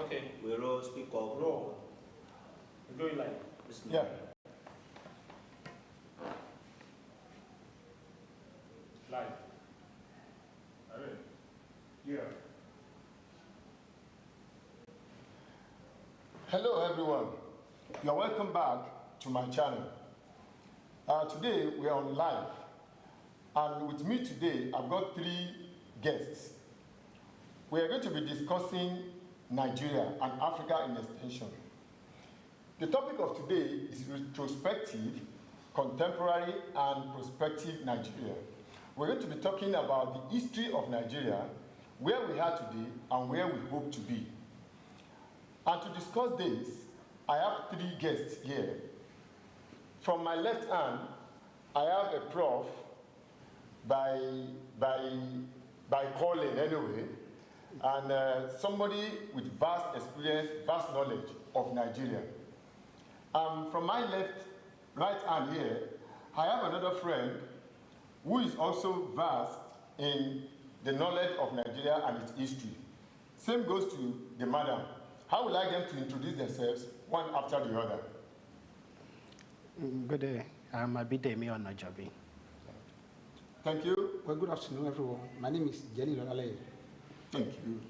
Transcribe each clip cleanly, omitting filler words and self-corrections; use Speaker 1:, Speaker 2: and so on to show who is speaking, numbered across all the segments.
Speaker 1: Okay.
Speaker 2: We roll, speak up.
Speaker 1: Roll. We're going live.
Speaker 3: Yeah.
Speaker 1: Live. All right. Yeah.
Speaker 3: Hello everyone. You are welcome back to my channel. Today we are on live, and with me today I've got 3 guests. We are going to be discussing Nigeria and Africa in extension. The topic of today is retrospective, contemporary and prospective Nigeria. We're going to be talking about the history of Nigeria, where we are today and where we hope to be. And to discuss this, I have 3 guests here. From my left hand, I have a prof by calling anyway, and somebody with vast experience, vast knowledge of Nigeria. From my right hand here, I have another friend who is also vast in the knowledge of Nigeria and its history. Same goes to the madam. How would I like them to introduce themselves, one after the other?
Speaker 4: Good day. I'm Abidemi Onajobi.
Speaker 3: Thank you.
Speaker 5: Well, good afternoon, everyone. My name is Jenny Lolale.
Speaker 3: Thank you.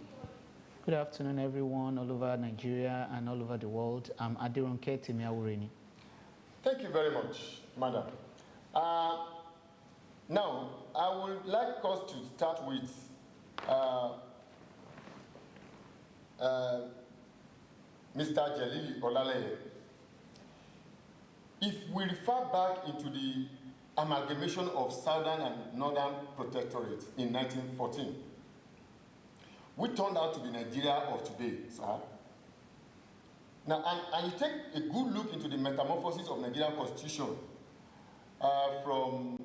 Speaker 6: Good afternoon, everyone, all over Nigeria and all over the world. I'm Adironke Timiawureni.
Speaker 3: Thank you very much, madam. Now, I would like us to start with Mr. Jelili Olaleye. If we refer back into the amalgamation of Southern and Northern Protectorates in 1914, we turned out to be Nigeria of today, sir. Now, and you take a good look into the metamorphosis of Nigerian Constitution from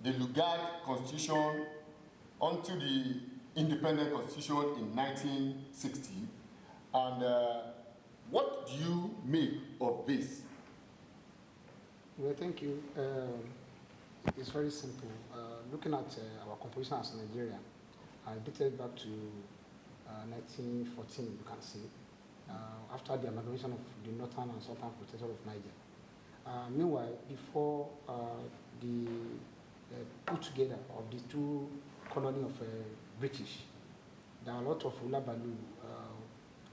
Speaker 3: the Lugard Constitution onto the Independent Constitution in 1960. And what do you make of this?
Speaker 5: Well, thank you. It's very simple. Looking at our composition as Nigeria, dated back to 1914, you can see, after the amalgamation of the Northern and Southern Protectorate of Niger. Meanwhile, before the put together of the 2 colonies of British, there are a lot of ulabalu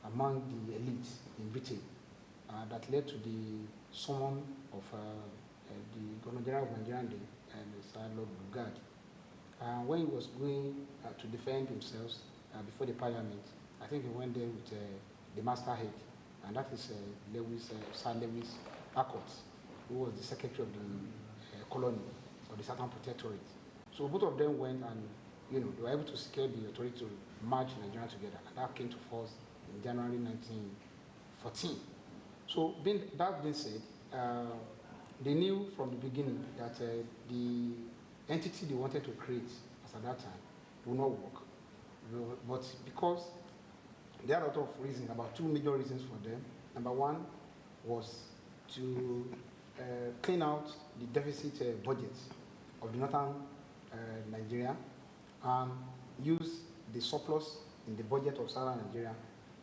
Speaker 5: among the elites in Britain that led to the summon of the Governor General of Nigeria and Sir Lord Lugard. When he was going to defend himself before the Parliament, I think he went there with the masthead, and that is Sir Lewis Accord, who was the secretary of the colony of the Southern Protectorate. So both of them went, and they were able to secure the authority to merge Nigeria together, and that came to force in January 1914. So that being said, they knew from the beginning that the entity they wanted to create as at that time would not work. But because there are a lot of reasons, about 2 major reasons for them. Number one was to clean out the deficit budget of the northern Nigeria and use the surplus in the budget of southern Nigeria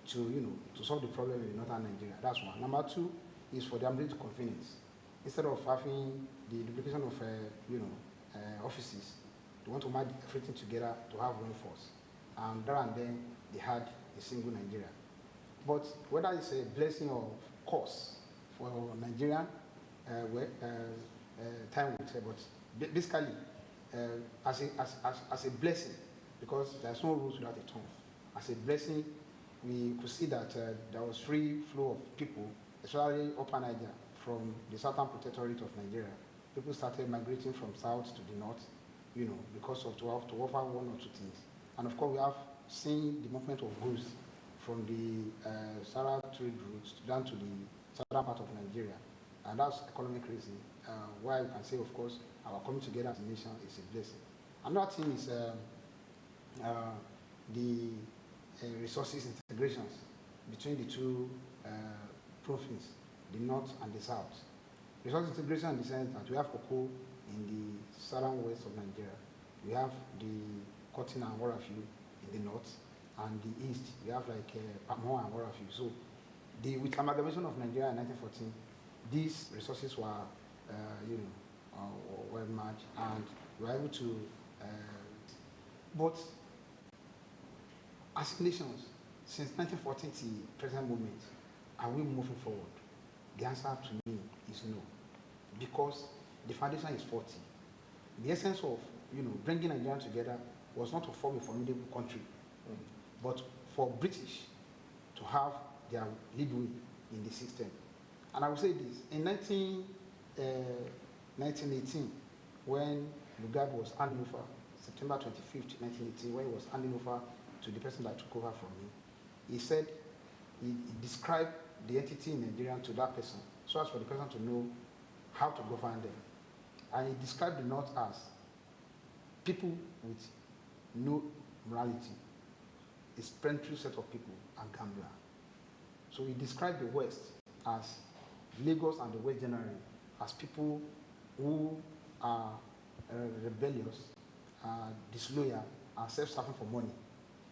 Speaker 5: to solve the problem in northern Nigeria. That's one. Number two is for the ability to convenience. Instead of having the duplication of offices, they want to merge everything together to have one force. And there and then they had a single Nigeria. But whether it's a blessing or curse for Nigerian, time will tell. But basically, as a blessing, because there's no rules without a tongue. As a blessing, we could see that there was free flow of people, especially Upper Niger, from the Southern Protectorate of Nigeria. People started migrating from south to the north, because of to offer 1 or 2 things. And of course, we have seen the movement of goods from the Sahara trade routes down to the southern part of Nigeria. And that's economic reason why we can say, of course, our coming together as a nation is a blessing. Another thing is the resources integrations between the 2 provinces, the north and the south. Resource integration in the sense that we have cocoa in the southern west of Nigeria. We have the cotton and what have you in the north. and the east, we have like Pamoa and what have you. So with amalgamation of Nigeria in 1914, these resources were, well merged, and we were able to, but as nations, since 1914 to the present moment, are we moving forward? The answer to me is no, because the foundation is faulty. The essence of bringing Nigeria together was not to form a formidable country, but for British to have their leadway in the system. And I will say this, in 1918, when Lugard was handing over, September 25th, 1918, when he was handing over to the person that took over from him, he said, he described the entity in Nigeria to that person, so as for the person to know how to govern them. And he described the North as people with no morality, a spendthrift set of people, and gambler. So he described the West as Lagos and the West generally as people who are rebellious, disloyal, and self-serving for money.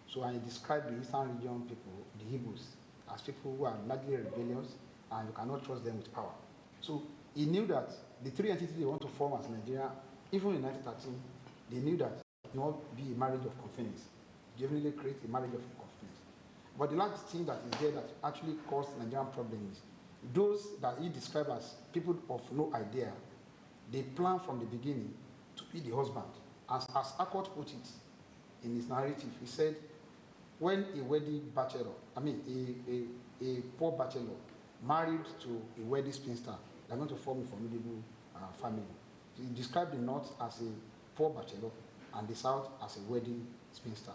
Speaker 5: So he described the Eastern region people, the Igbos, as people who are largely rebellious and you cannot trust them with power. So he knew that the three entities they want to form as Nigeria, even in 1913, they knew that it will not be a marriage of convenience. Generally create a marriage of convenience. But the last thing that is there that actually caused Nigerian problems, those that he described as people of no idea, they planned from the beginning to be the husband. As Accord put it in his narrative, he said, when a wealthy bachelor, a poor bachelor married to a wealthy spinster, they're going to form a formidable family. He described the North as a poor bachelor and the South as a wealthy spinster.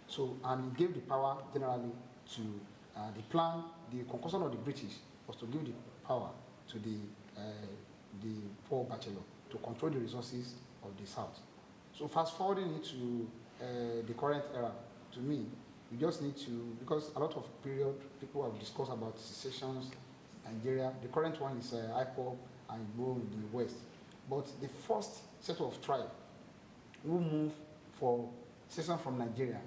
Speaker 5: So, and he gave the power generally to the plan. The conclusion of the British was to give the power to the poor bachelor to control the resources of the South. So fast forwarding into the current era, to me, we just need to, because a lot of period people have discussed about secessions, Nigeria. The current one is IPOB and Igbo in the West. But the first set of tribe who moved for secession from Nigeria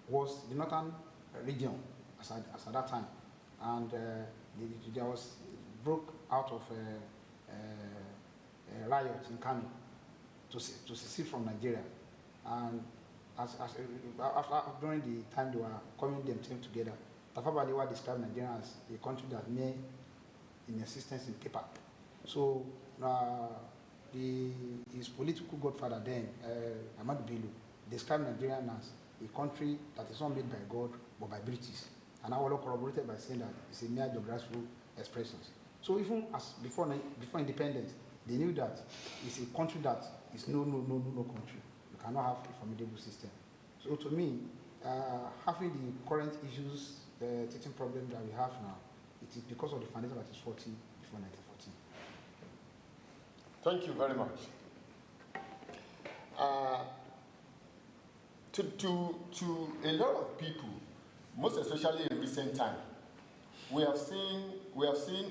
Speaker 5: was the northern region as at that time. And there was broke out of a riot in Kano to secede from Nigeria. And during the time they were coming them together, Tafa Balewa described Nigeria as a country that may in existence in paper. So his political godfather then, Ahmadu Bello, described Nigeria as a country that is not made by God but by British. And Awolowo corroborated by saying that it's a mere geographical expressions. So even as before independence, they knew that it's a country that is no country. You cannot have a formidable system. So to me, having the current issues, teaching problem that we have now, it is because of the foundation that is 40 before 1914.
Speaker 3: Thank you very much. To a lot of people, most especially in recent time, we have seen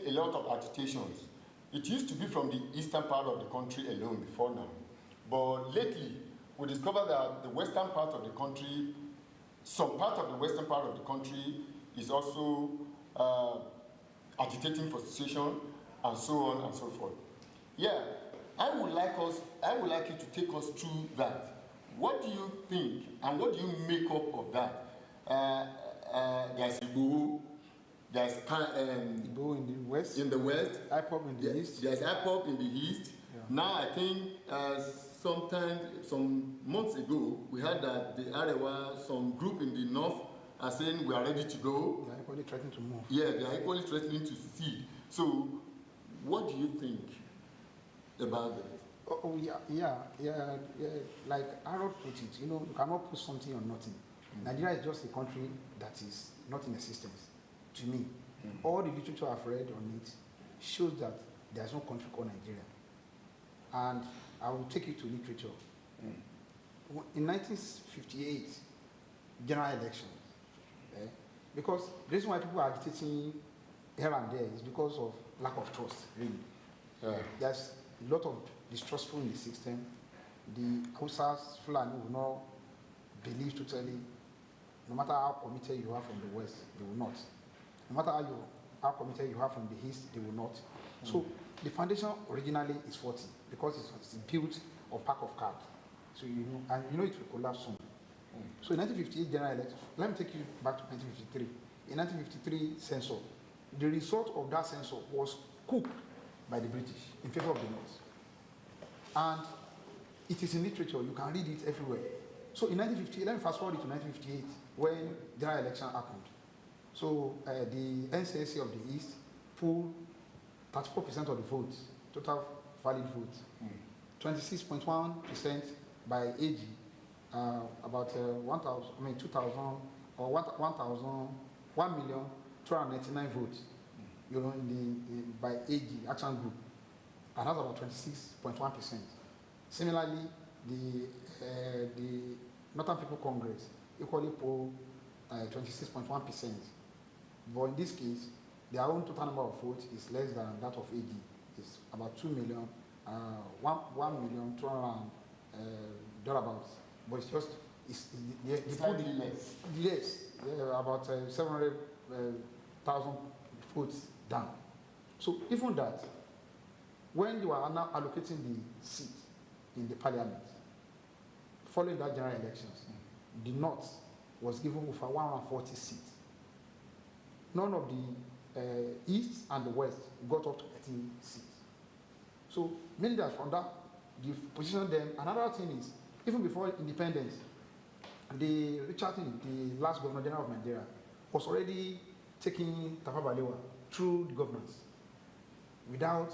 Speaker 3: a lot of agitations. It used to be from the eastern part of the country alone before now, but lately we discovered that the western part of the country, some part of the western part of the country is also agitating for secession and so on and so forth. Yeah, I would like you to take us through that. What do you think and what do you make up of that? There's Igbo, there's
Speaker 5: Igbo in the west.
Speaker 3: In the west.
Speaker 5: IPOB in the east.
Speaker 3: There's IPOB in the east. Yeah. Now I think some months ago, we heard that the Arewa, some group in the north are saying we are ready to go.
Speaker 5: They are equally threatening to move.
Speaker 3: Yeah, they are equally threatening to secede. So, what do you think about that?
Speaker 5: Oh yeah. Like Harold put it, you cannot put something on nothing. Nigeria is just a country that is not in existence, to me. All the literature I've read on it shows that there's no country called Nigeria. And I will take you to literature. In 1958, general elections, because the reason why people are agitating here and there is because of lack of trust, really. There's a lot of distrustful in the system. The Hausas, Fulani will not believe totally no matter how committed you are from the West, they will not. No matter how committed you are from the East, they will not. So the foundation originally is 40 because it's built of pack of cards. So you know, and you know it will collapse soon. So in 1958 general election, let me take you back to 1953. In 1953 census, the result of that census was cooked by the British in favor of the North. And it is in literature, you can read it everywhere. So in 1958, let me fast forward to 1958 when general election happened. So the NCSC of the East pulled 34% of the votes, total valid votes. 26.1% by AG, about 2,000 or 1,299 votes, you know, by AG Action Group, and that's about 26.1%. Similarly, the Northern People Congress equally polled 26.1%. But in this case, their own total number of votes is less than that of AG. It's about 2 million, 1,200,000 thereabouts. But it's just
Speaker 3: Slightly less.
Speaker 5: Yes, about 700,000 votes down. So even that, when they were now allocating the seat in the parliament, following that general elections, the North was given over 140 seats. None of the East and the West got up to 13 seats. So meaning that from that, they positioned them. Another thing is, even before independence, the last Governor General of Nigeria, was already taking Tafawa Balewa through the governance without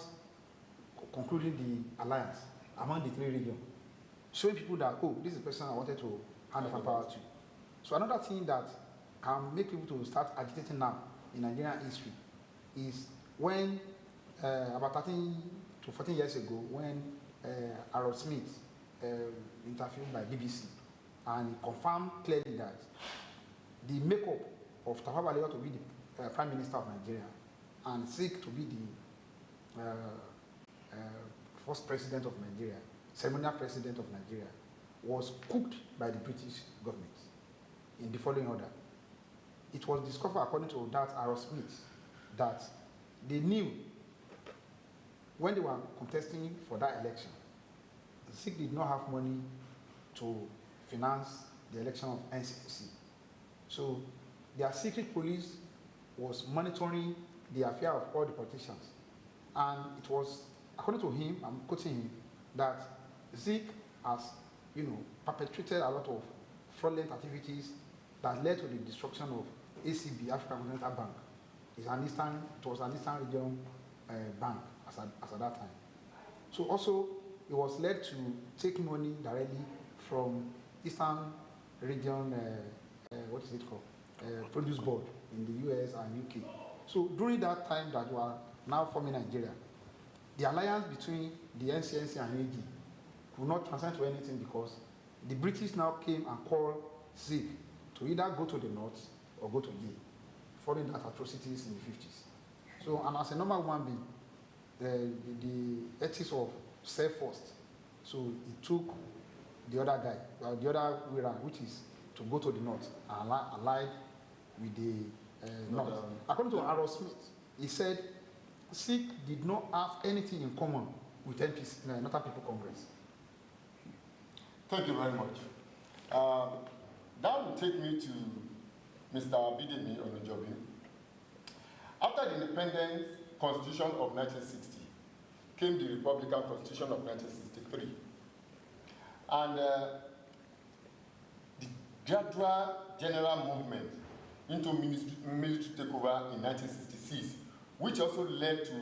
Speaker 5: concluding the alliance among the three regions, showing people that, oh, this is the person I wanted to hand over power to. So another thing that can make people to start agitating now in Nigerian history is when, about 13 to 14 years ago, when Harold Smith interviewed by BBC, and he confirmed clearly that the makeup of Tafawa Balewa to be the Prime Minister of Nigeria and Zik to be the first president of Nigeria, ceremonial president of Nigeria, was cooked by the British government in the following order. It was discovered, according to that Harold Smith, that they knew when they were contesting for that election, Zik did not have money to finance the election of NCC. So their secret police was monitoring the affair of all the politicians. And it was, according to him, I'm quoting him, that Zik has, you know, perpetrated a lot of fraudulent activities that led to the destruction of ACB, African Continental Bank. It was an Eastern Region bank as at that time. So also, it was led to take money directly from Eastern Region, what is it called? Produce Board in the US and UK. So during that time that we are now forming Nigeria, the alliance between the NCNC and AG could not transcend to anything because the British now came and called Zik to either go to the north or go to Yale, following that atrocities in the 50s. So, and as a normal human being, the ethics of self first. So he took the other guy, the other way around, which is to go to the north and ally with the north. According to Harold Smith, he said Zik did not have anything in common with NPC, Northern People Congress.
Speaker 3: Thank you very much. That will take me to Mr. Bidemi Onojobi. After the Independent Constitution of 1960 came the Republican Constitution of 1963. And the gradual general movement into military takeover in 1966, which also led to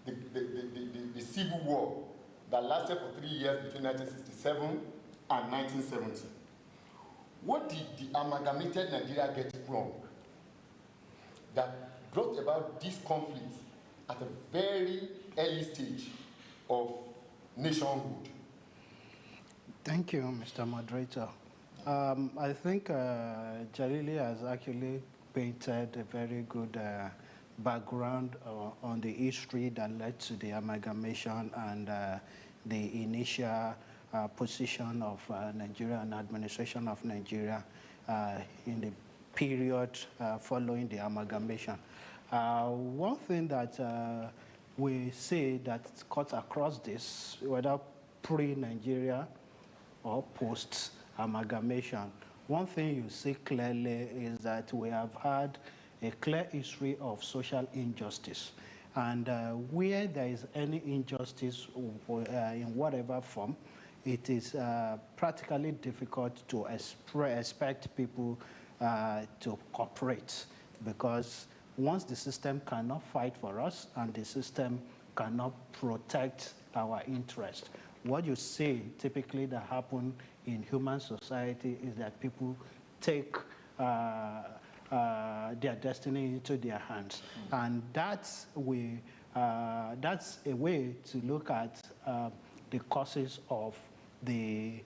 Speaker 3: the civil war that lasted for 3 years between 1967 and 1970. What did the amalgamated Nigeria get wrong that brought about this conflict at a very early stage of nationhood?
Speaker 4: Thank you, Mr. Moderator. I think Jalili has actually painted a very good background on the history that led to the amalgamation and the initial position of Nigeria and administration of Nigeria in the period following the amalgamation. One thing that we see that cuts across this, whether pre-Nigeria or post-amalgamation, one thing you see clearly is that we have had a clear history of social injustice. And where there is any injustice in whatever form, it is practically difficult to expect people to cooperate, because once the system cannot fight for us and the system cannot protect our interest, what you see typically that happen in human society is that people take their destiny into their hands. And that's a way to look at the causes of the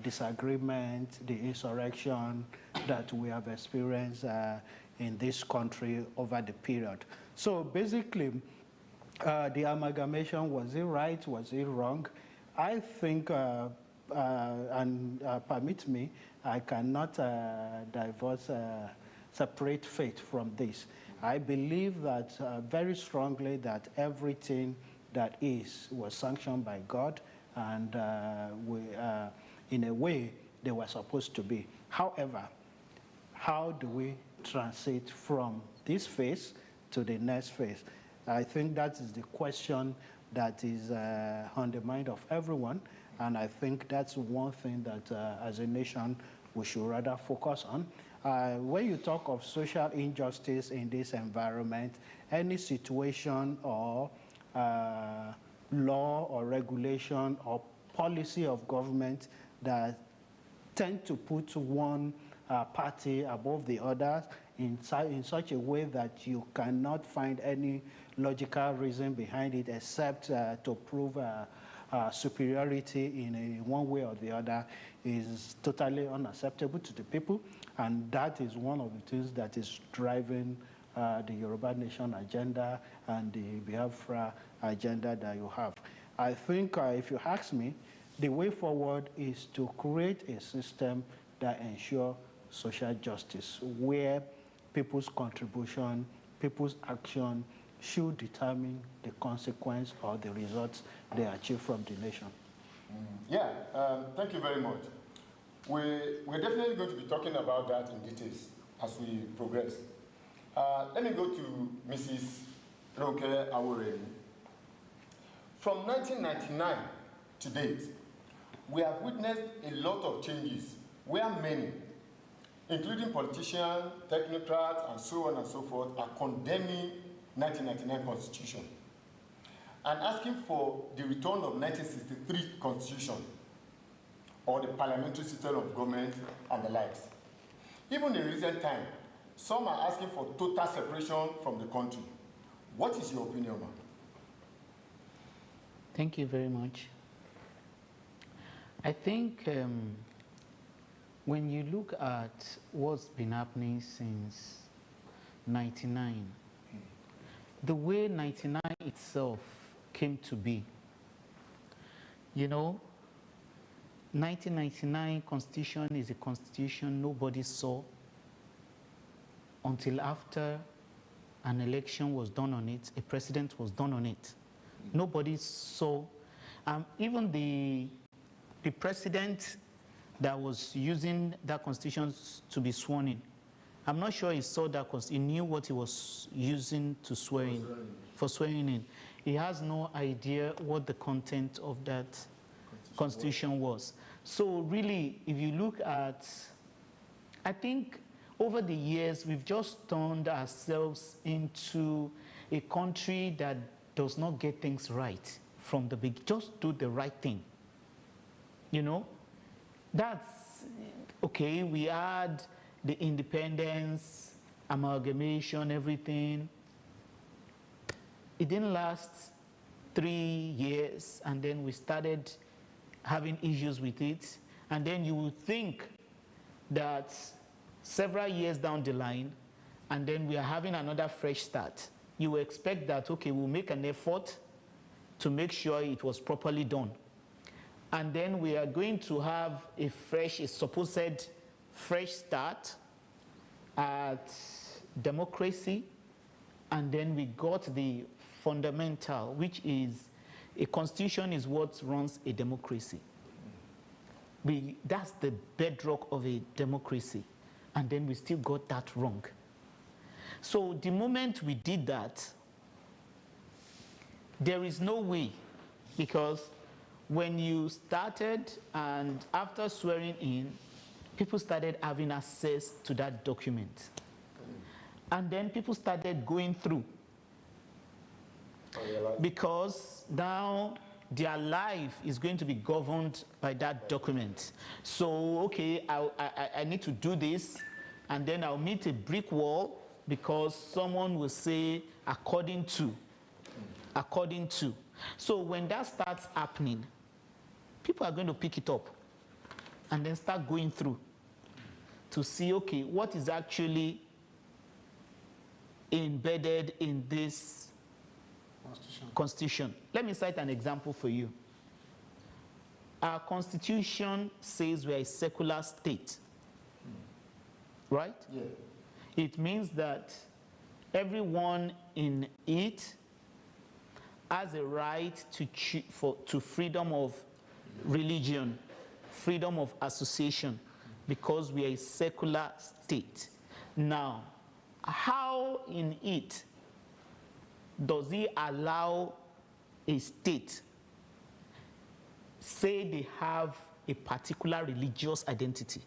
Speaker 4: disagreement, the insurrection that we have experienced in this country over the period. So basically, the amalgamation, was it right, was it wrong? I think, and permit me, I cannot separate faith from this. I believe that very strongly that everything that was sanctioned by God, and in a way they were supposed to be. However, how do we transit from this phase to the next phase? I think that is the question that is on the mind of everyone, and I think that's one thing that as a nation we should rather focus on. When you talk of social injustice in this environment, any situation or law or regulation or policy of government that tend to put one party above the others in such a way that you cannot find any logical reason behind it except to prove superiority in one way or the other is totally unacceptable to the people. And that is one of the things that is driving the Yoruba Nation agenda and the Biafra agenda that you have. I think if you ask me, the way forward is to create a system that ensures social justice, where people's contribution, people's action should determine the consequence or the results they achieve from the nation.
Speaker 3: Yeah, thank you very much. We're definitely going to be talking about that in details as we progress. Let me go to Mrs. Ronke Aworedi. From 1999 to date, we have witnessed a lot of changes where many, including politicians, technocrats, and so on and so forth, are condemning 1999 Constitution and asking for the return of 1963 Constitution or the parliamentary system of government and the likes. Even in recent time, some are asking for total separation from the country. What is your opinion, ma'am?
Speaker 6: Thank you very much. I think when you look at what's been happening since 99, the way 99 itself came to be, you know, 1999 Constitution is a constitution nobody saw until after an election was done on it, a president was done on it. Nobody saw, even the president that was using that constitution to be sworn in, I'm not sure he saw that because he knew what he was using to swear in, for swearing in. He has no idea what the content of that constitution was. So really, if you look at, I think over the years, we've just turned ourselves into a country that does not get things right from the beginning. Just do the right thing. You know, that's okay. We had the independence, amalgamation, everything. It didn't last 3 years, and then we started having issues with it. And then you would think that several years down the line, and then we are having another fresh start. You will expect that, okay, we'll make an effort to make sure it was properly done. And then we are going to have a supposed fresh start, at democracy, and then we got the fundamental, which is a constitution is what runs a democracy. That's the bedrock of a democracy, and then we still got that wrong. So the moment we did that, there is no way, because when you started and after swearing in, people started having access to that document. And then people started going through. Because now their life is going to be governed by that document. So, okay, I need to do this, and then I'll meet a brick wall because someone will say, according to. So when that starts happening, people are going to pick it up and then start going through to see, okay, what is actually embedded in this Constitution. Let me cite an example for you. Our Constitution says we are a secular state, right?
Speaker 3: Yeah.
Speaker 6: It means that everyone in it has a right to freedom of religion, freedom of association, because we are a secular state. Now, how in it does he allow a state say they have a particular religious identity?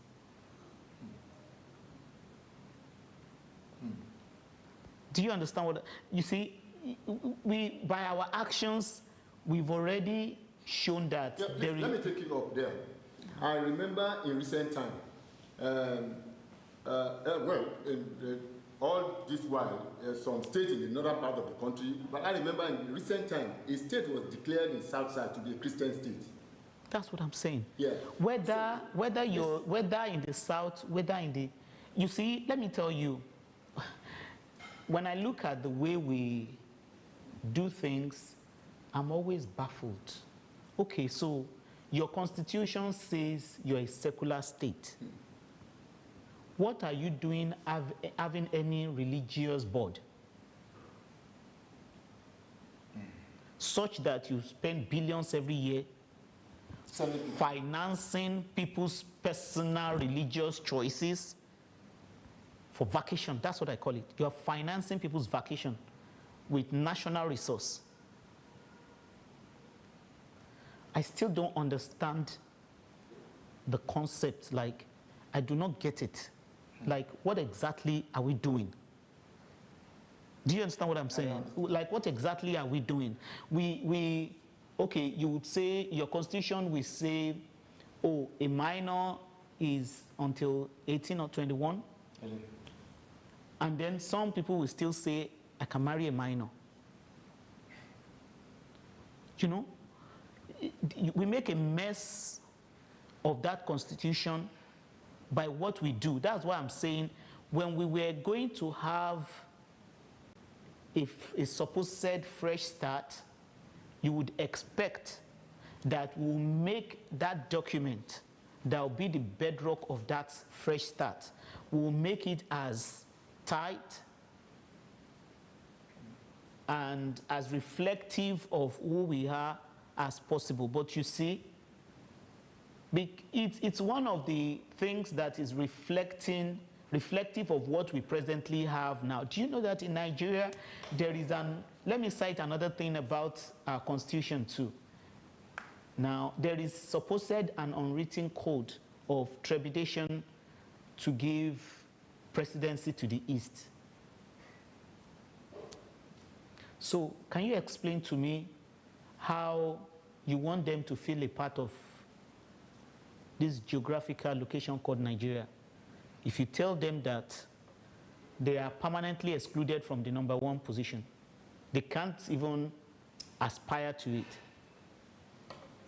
Speaker 6: Do you understand what you see? We, by our actions, we've already shown that.
Speaker 3: Yeah, please, let me take you up there. I remember in recent time, all this while, some states in the northern part of the country, but I remember in recent time, a state was declared in Southside to be a Christian state.
Speaker 6: That's what I'm saying.
Speaker 3: Yeah.
Speaker 6: Whether in the south, whether in the, you see, let me tell you, when I look at the way we do things, I'm always baffled. Okay, so your constitution says you're a secular state. What are you doing having any religious board? Such that you spend billions every year financing people's personal religious choices for vacation. That's what I call it. You are financing people's vacation with national resource. I still don't understand the concept. Like, I do not get it. Like, what exactly are we doing? Do you understand what I'm saying? Like, what exactly are we doing? Okay, you would say, your constitution will say, oh, a minor is until 18 or 21. And then some people will still say, I can marry a minor. You know, we make a mess of that constitution by what we do. That's why I'm saying, when we were going to have a supposed fresh start, you would expect that we'll make that document that will be the bedrock of that fresh start. We'll make it as tight and as reflective of who we are as possible. But you see, it's one of the things that is reflective of what we presently have now. Do you know that in Nigeria, there is let me cite another thing about our constitution too. Now, there is supposed an unwritten code of trepidation to give presidency to the East. So, can you explain to me how you want them to feel a part of this geographical location called Nigeria if you tell them that they are permanently excluded from the #1 position? They can't even aspire to it.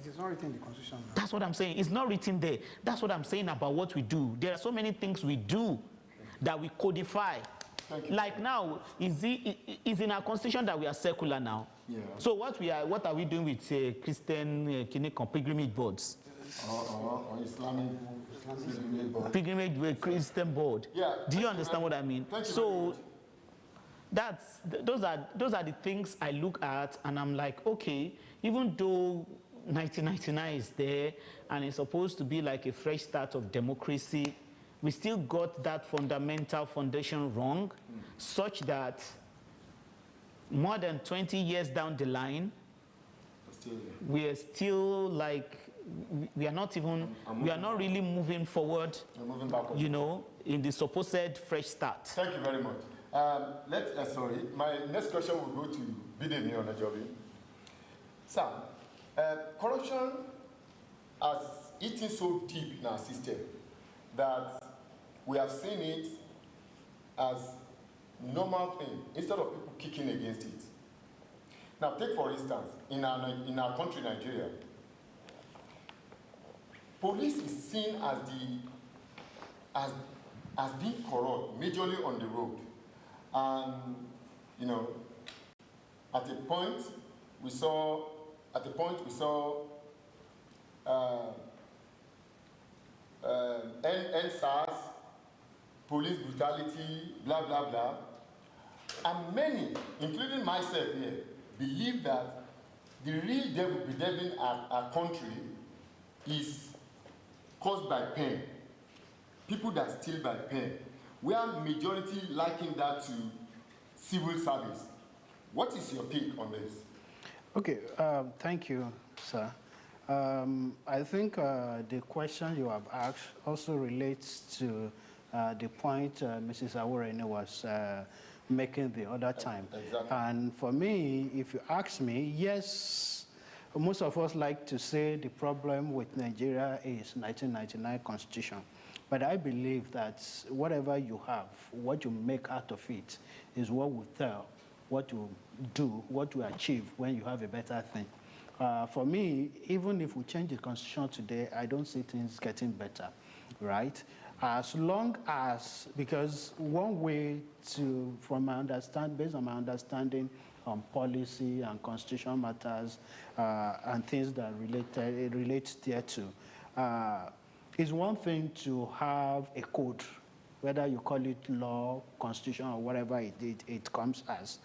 Speaker 5: It is not written in the Constitution now.
Speaker 6: That's what I'm saying. It's not written there. That's what I'm saying about what we do. There are so many things we do that we codify. Like now, is in our constitution that we are secular now.
Speaker 3: Yeah.
Speaker 6: So what are we doing with Christian pilgrimage boards?
Speaker 3: or Islamic
Speaker 6: pilgrimage way Christian board.
Speaker 3: Yeah.
Speaker 6: Do you understand what I mean?
Speaker 3: Thank you
Speaker 6: So those are the things I look at, and I'm like, okay, even though 1999 is there and it's supposed to be like a fresh start of democracy, we still got that fundamental foundation wrong, such that more than 20 years down the line, we are still like, we are not really moving forward, you know, in the supposed fresh start.
Speaker 3: Thank you very much. Sorry, my next question will go to Bidemi Onajobi. Sam, corruption has eaten so deep in our system that we have seen it as normal thing instead of people kicking against it. Now, take for instance, in our country, Nigeria, police is seen as being corrupt, majorly on the road. And, you know, at a point we saw NSAS, police brutality, blah, blah, blah. And many, including myself here, believe that the real bedeviling our country is caused by pain. People that steal by pain. We are majority liking that to civil service. What is your take on this?
Speaker 4: Okay, thank you, sir. I think the question you have asked also relates to the point Mrs. Aworene was making the other time.
Speaker 3: Exactly.
Speaker 4: And for me, if you ask me, yes, most of us like to say the problem with Nigeria is 1999 Constitution. But I believe that whatever you have, what you make out of it is what will tell what you do, what you achieve when you have a better thing. For me, even if we change the Constitution today, I don't see things getting better, right? As long as, because one way to, from my understanding, based on my understanding on policy and constitutional matters and things that relate thereto, it's one thing to have a code, whether you call it law, constitution, or whatever it comes as.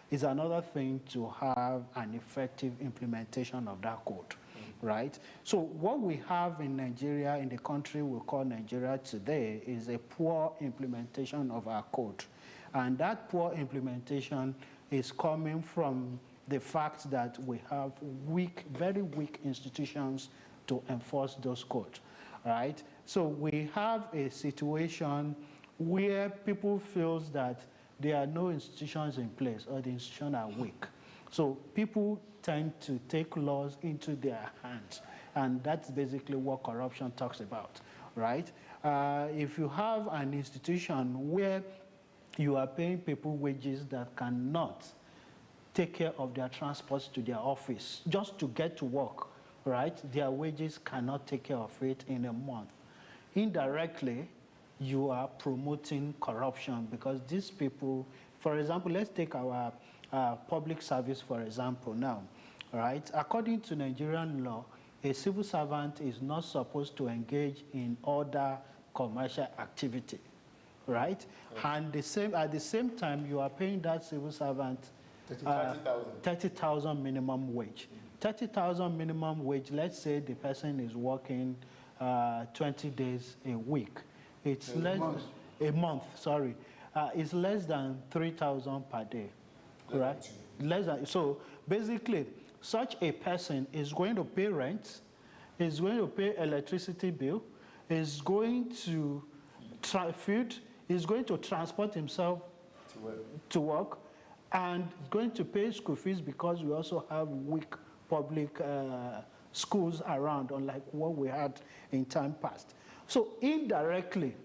Speaker 4: It's another thing to have an effective implementation of that code, right? So what we have in Nigeria, in the country we call Nigeria today, is a poor implementation of our code. And that poor implementation is coming from the fact that we have weak, very weak institutions to enforce those codes. Right? So we have a situation where people feel that there are no institutions in place or the institutions are weak. So people tend to take laws into their hands, and that's basically what corruption talks about, right? If you have an institution where you are paying people wages that cannot take care of their transports to their office just to get to work, right? Their wages cannot take care of it in a month. Indirectly, you are promoting corruption because these people, for example, let's take our public service, for example, now, right? According to Nigerian law, a civil servant is not supposed to engage in other commercial activity, right? Okay. And at the same time, you are paying that civil servant 30,000 minimum wage. 30,000 minimum wage, let's say the person is working 20 days a week. It's a month, sorry. It's less than 3,000 per day, right? Less than, so basically, such a person is going to pay rent, is going to pay electricity bill, is going to feed, is going to transport himself to work, and going to pay school fees because we also have weak public schools around, unlike what we had in time past. So indirectly,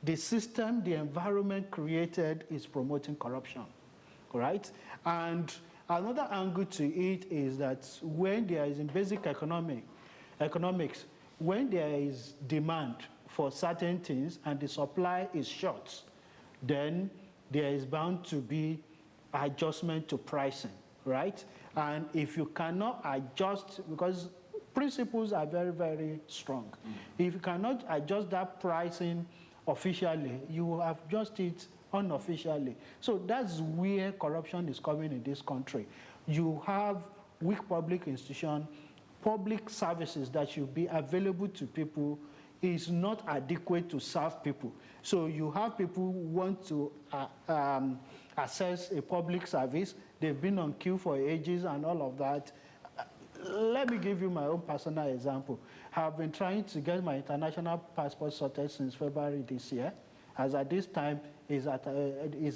Speaker 4: the system, the environment created is promoting corruption, right? And another angle to it is that when there is in basic economics, when there is demand for certain things and the supply is short, then there is bound to be adjustment to pricing, right? And if you cannot adjust, because principles are very, very strong. If you cannot adjust that pricing officially, you will adjust it unofficially. So that's where corruption is coming in this country. You have weak public institutions, public services that should be available to people is not adequate to serve people. So you have people who want to access a public service. They've been on queue for ages and all of that. Let me give you my own personal example. I've been trying to get my international passport sorted since February this year, as at this time is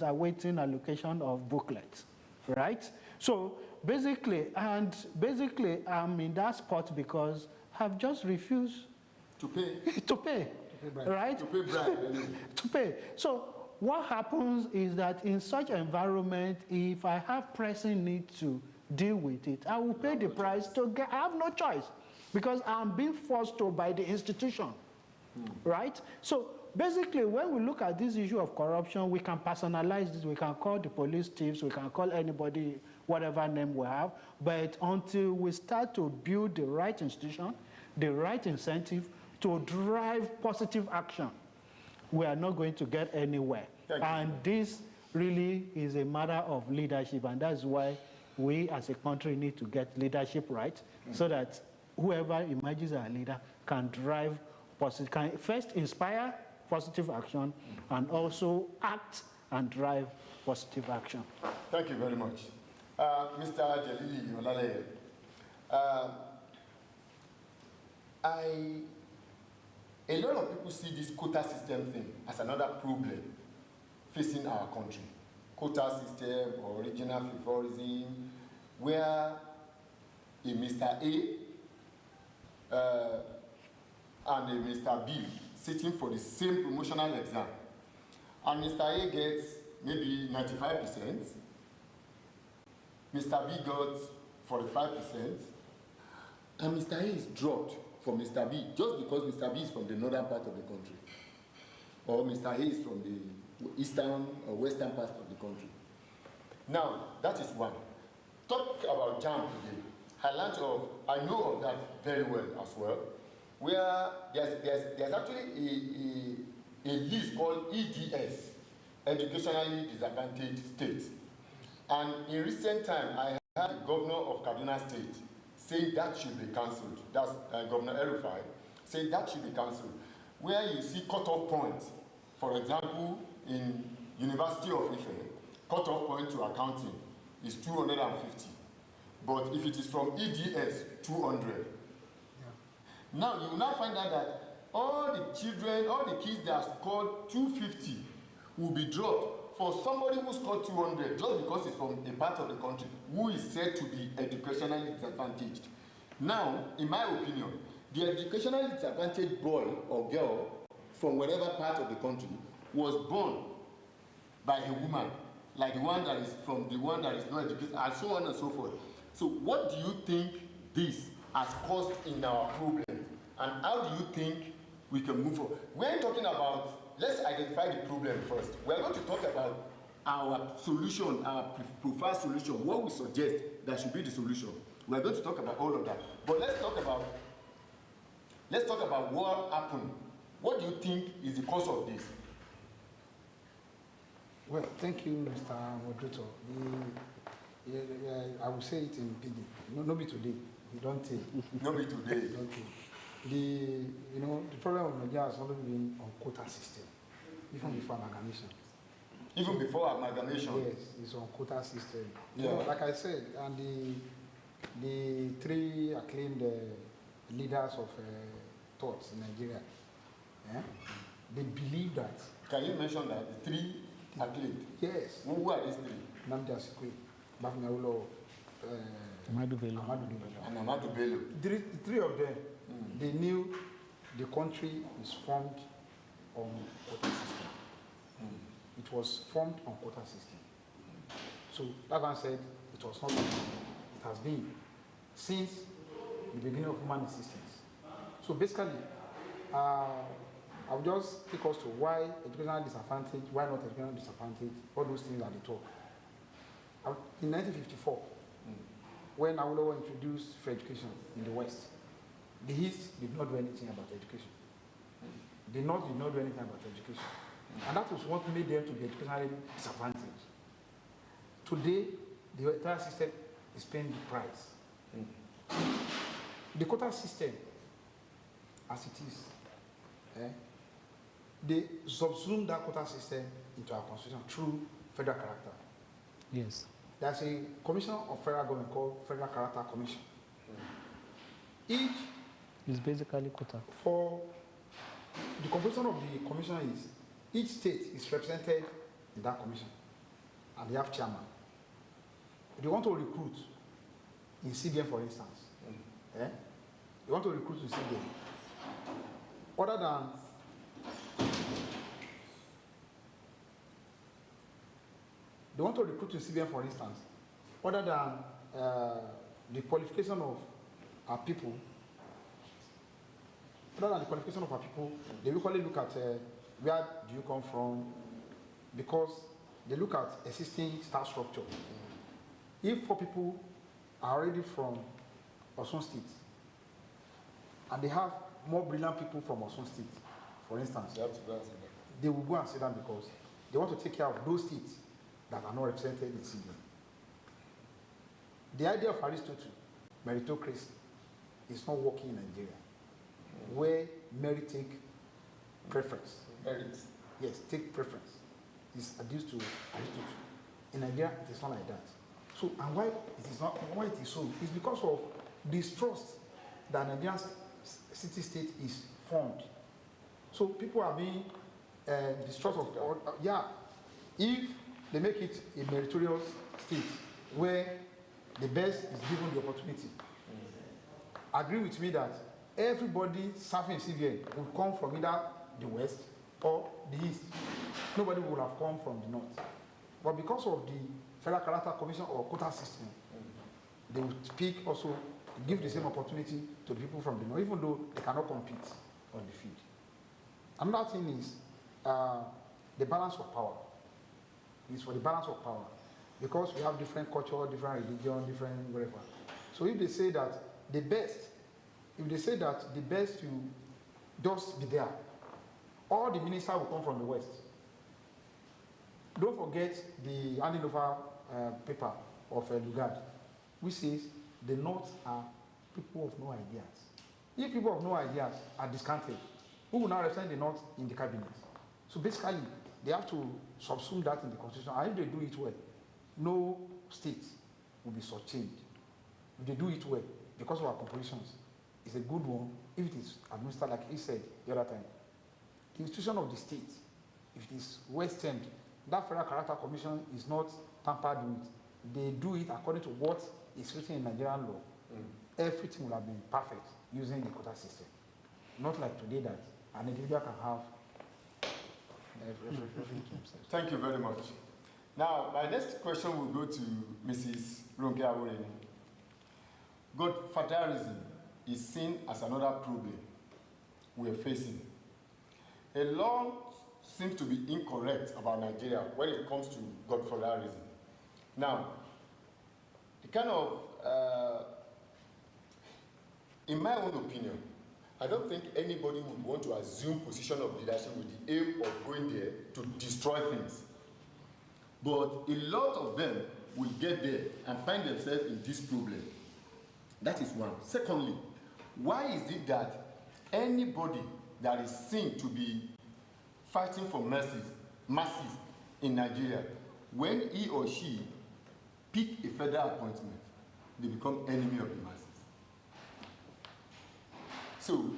Speaker 4: awaiting allocation of booklets, right? So basically, I'm in that spot because I've just refused
Speaker 3: to pay.
Speaker 4: to pay, right?
Speaker 3: To pay bribe.
Speaker 4: To pay. So what happens is that in such environment, if I have pressing need to deal with it, I will pay the price to get. I have no choice because I'm being forced to by the institution, right? So basically, when we look at this issue of corruption, we can personalize this. We can call the police thieves. We can call anybody whatever name we have. But until we start to build the right institution, the right incentive to drive positive action, we are not going to get anywhere. And this really is a matter of leadership, and that's why we as a country need to get leadership right, so that whoever emerges as a leader can drive positive, can first inspire positive action and also act and drive positive action.
Speaker 3: Thank you very much. Mr. Jalili Olaleye, a lot of people see this quota system thing as another problem facing our country. Quota system or regional favorism, where a Mr. A and a Mr. B sitting for the same promotional exam, and Mr. A gets maybe 95%, Mr. B got 45%, and Mr. A is dropped for Mr. B just because Mr. B is from the northern part of the country, or Mr. A is from the eastern or western part of the country. Now, that is one. Talk about JAMB today. I know of that very well as well, where there's actually a list called EDS, Educationally Disadvantaged States. And in recent time, I heard the governor of Kaduna State saying that should be cancelled. That's Governor El-Rufai saying that should be cancelled. Where you see cutoff points, for example, in University of Ife, cutoff point to accounting is 250. But if it is from EDS, 200. Yeah. Now, you will now find out that all the children, all the kids that scored 250 will be dropped for somebody who scored 200 just because it's from a part of the country who is said to be educationally disadvantaged. Now, in my opinion, the educationally disadvantaged boy or girl from whatever part of the country was born by a woman, like the one that is from the one that is not educated, and so on and so forth. So what do you think this has caused in our problem? And how do you think we can move forward? We're talking about, let's identify the problem first. We're going to talk about our solution, our preferred solution, what we suggest that should be the solution. We're going to talk about all of that. But let's talk about what happened. What do you think is the cause of this?
Speaker 5: Well, thank you, Mr. Moderator. I will say it in Pidgin. No be today. You don't take.
Speaker 3: No be today.
Speaker 5: Don't take. The problem of Nigeria has always been on quota system, even before amalgamation.
Speaker 3: Even before amalgamation?
Speaker 5: Yes, it's on quota system.
Speaker 3: Yeah.
Speaker 5: Like I said, and the three acclaimed leaders of thought in Nigeria, they believe that.
Speaker 3: Can you mention that? The three acclaimed?
Speaker 5: Yes.
Speaker 3: Who are these three?
Speaker 5: Nnamdi Azikiwe, Bafemi Awolowo,
Speaker 6: Ahmadu Bello.
Speaker 3: And Ahmadu Bello.
Speaker 5: The three of them, they knew the country is formed on quota system. It was formed on quota system. So that one said it was not, it has been since the beginning of human existence. So basically, I'll just take us to why educational disadvantage, why not educational disadvantage, all those things that they talk. In 1954, when Awolowo introduced free education in the West, The East did not do anything about education. The North did not do anything about education. And that was what made them to be educationally disadvantaged. Today, the entire system is paying the price. The quota system, as it is, they subsume that quota system into our constitution through federal character.
Speaker 6: Yes.
Speaker 5: There's a commission of federal government called Federal Character Commission. Each
Speaker 6: It's basically quota.
Speaker 5: For the composition of the commission is each state is represented in that commission, and they have chairman. If they want to recruit in CBN, for instance, they want to recruit in CBN, other than they want to recruit in CBN, for instance, other than the qualification of our people. Other than the qualification of our people, they usually look at where do you come from, because they look at existing staff structure. If 4 people are already from Osun State, and they have more brilliant people from Osun State, for instance, they will go and sit down because they want to take care of those states that are not represented in CBN. The idea of Aristotle, meritocracy, is not working in Nigeria, where merit take preference.
Speaker 3: Merit.
Speaker 5: Yes, take preference. It's adduced to Aristotle. In Nigeria, it is not like that. So, and why it is not, why it is so, is because of distrust that Nigerian city-state is formed. So people are being distrust of, if they make it a meritorious state where the best is given the opportunity. Agree with me that everybody serving CBN will come from either the West or the East. Nobody would have come from the North. But because of the Federal Character Commission or quota system, they will speak also, give the same opportunity to the people from the North, even though they cannot compete on the field. Another thing is the balance of power. It's for the balance of power. Because we have different culture, different religion, different whatever. So if they say that the best, if they say that the best you just be there, all the ministers will come from the West. Don't forget the handing over paper of Lugard, which says the North are people of no ideas. If people of no ideas are discounted, who will now represent the North in the cabinet? So basically, they have to subsume that in the constitution. And if they do it well, no state will be shortchanged. If they do it well, because of our compositions, it's a good one if it is administered like he said the other time. The institution of the state, if it is well-stemmed, that Federal Character Commission is not tampered with. They do it according to what is written in Nigerian law. Everything will have been perfect using the quota system. Not like today that an individual can have everything to himself.
Speaker 3: Thank you very much. Now, my next question will go to Mrs. Ronke Awureni. Godfatherism is seen as another problem we are facing. A law seems to be incorrect about Nigeria when it comes to godfatherism. Now, the kind of, in my own opinion, I don't think anybody would want to assume position of leadership with the aim of going there to destroy things. But a lot of them will get there and find themselves in this problem. That is one. Secondly, why is it that anybody that is seen to be fighting for masses in Nigeria, when he or she pick a federal appointment, they become enemy of the masses? So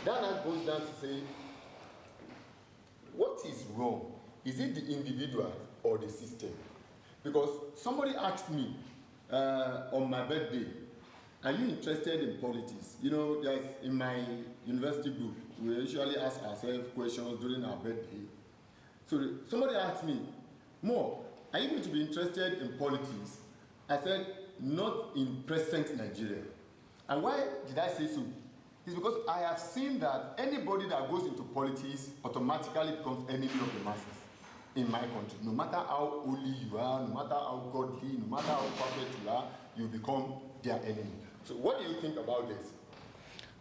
Speaker 3: that now goes down to say, what is wrong? Is it the individual or the system? Because somebody asked me on my birthday, are you interested in politics? You know, there's in my university group, we usually ask ourselves questions during our birthday. So somebody asked me, Mo, are you going to be interested in politics? I said, not in present Nigeria. And why did I say so? It's because I have seen that anybody that goes into politics automatically becomes enemy of the masses in my country. No matter how holy you are, no matter how godly, no matter how perfect you are, you become their enemy. So what do you think about this?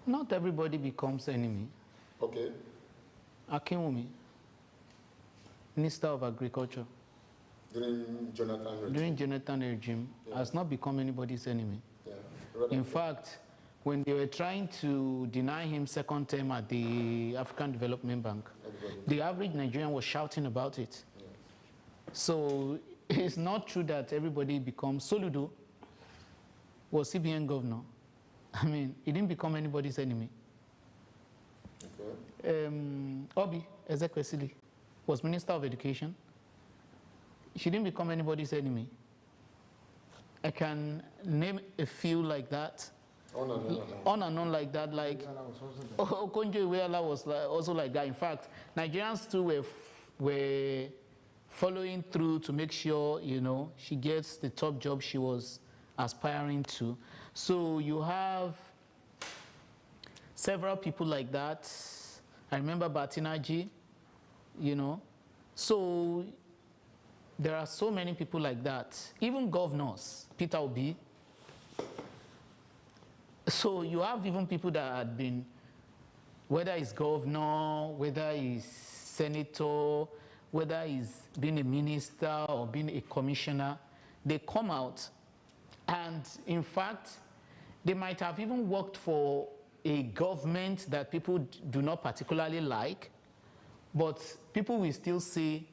Speaker 6: Not everybody becomes enemy.
Speaker 3: Okay.
Speaker 6: Akinwumi, Minister of Agriculture,
Speaker 3: During Jonathan regime.
Speaker 6: during Jonathan regime, has not become anybody's enemy.
Speaker 3: Yeah.
Speaker 6: In fact, when they were trying to deny him second term at the African Development Bank, the average Nigerian was shouting about it.
Speaker 3: Yeah.
Speaker 6: So it's not true that everybody becomes. Soludo was CBN governor. I mean, he didn't become anybody's enemy.
Speaker 3: Okay.
Speaker 6: Obi Ezekwesili was Minister of Education. She didn't become anybody's enemy. I can name a few like that.
Speaker 3: On and on and on.
Speaker 6: On and on like that, like Okonjo-Iweala was also like that. In fact, Nigerians too were following through to make sure, you know, she gets the top job she was aspiring to. So you have several people like that. I remember Batinaji, you know. So there are so many people like that. Even governors, Peter Obi. So you have even people that had been, whether it's governor, whether it's senator, whether it's being a minister or being a commissioner, they come out and in fact, they might have even worked for a government that people do not particularly like, but people will still say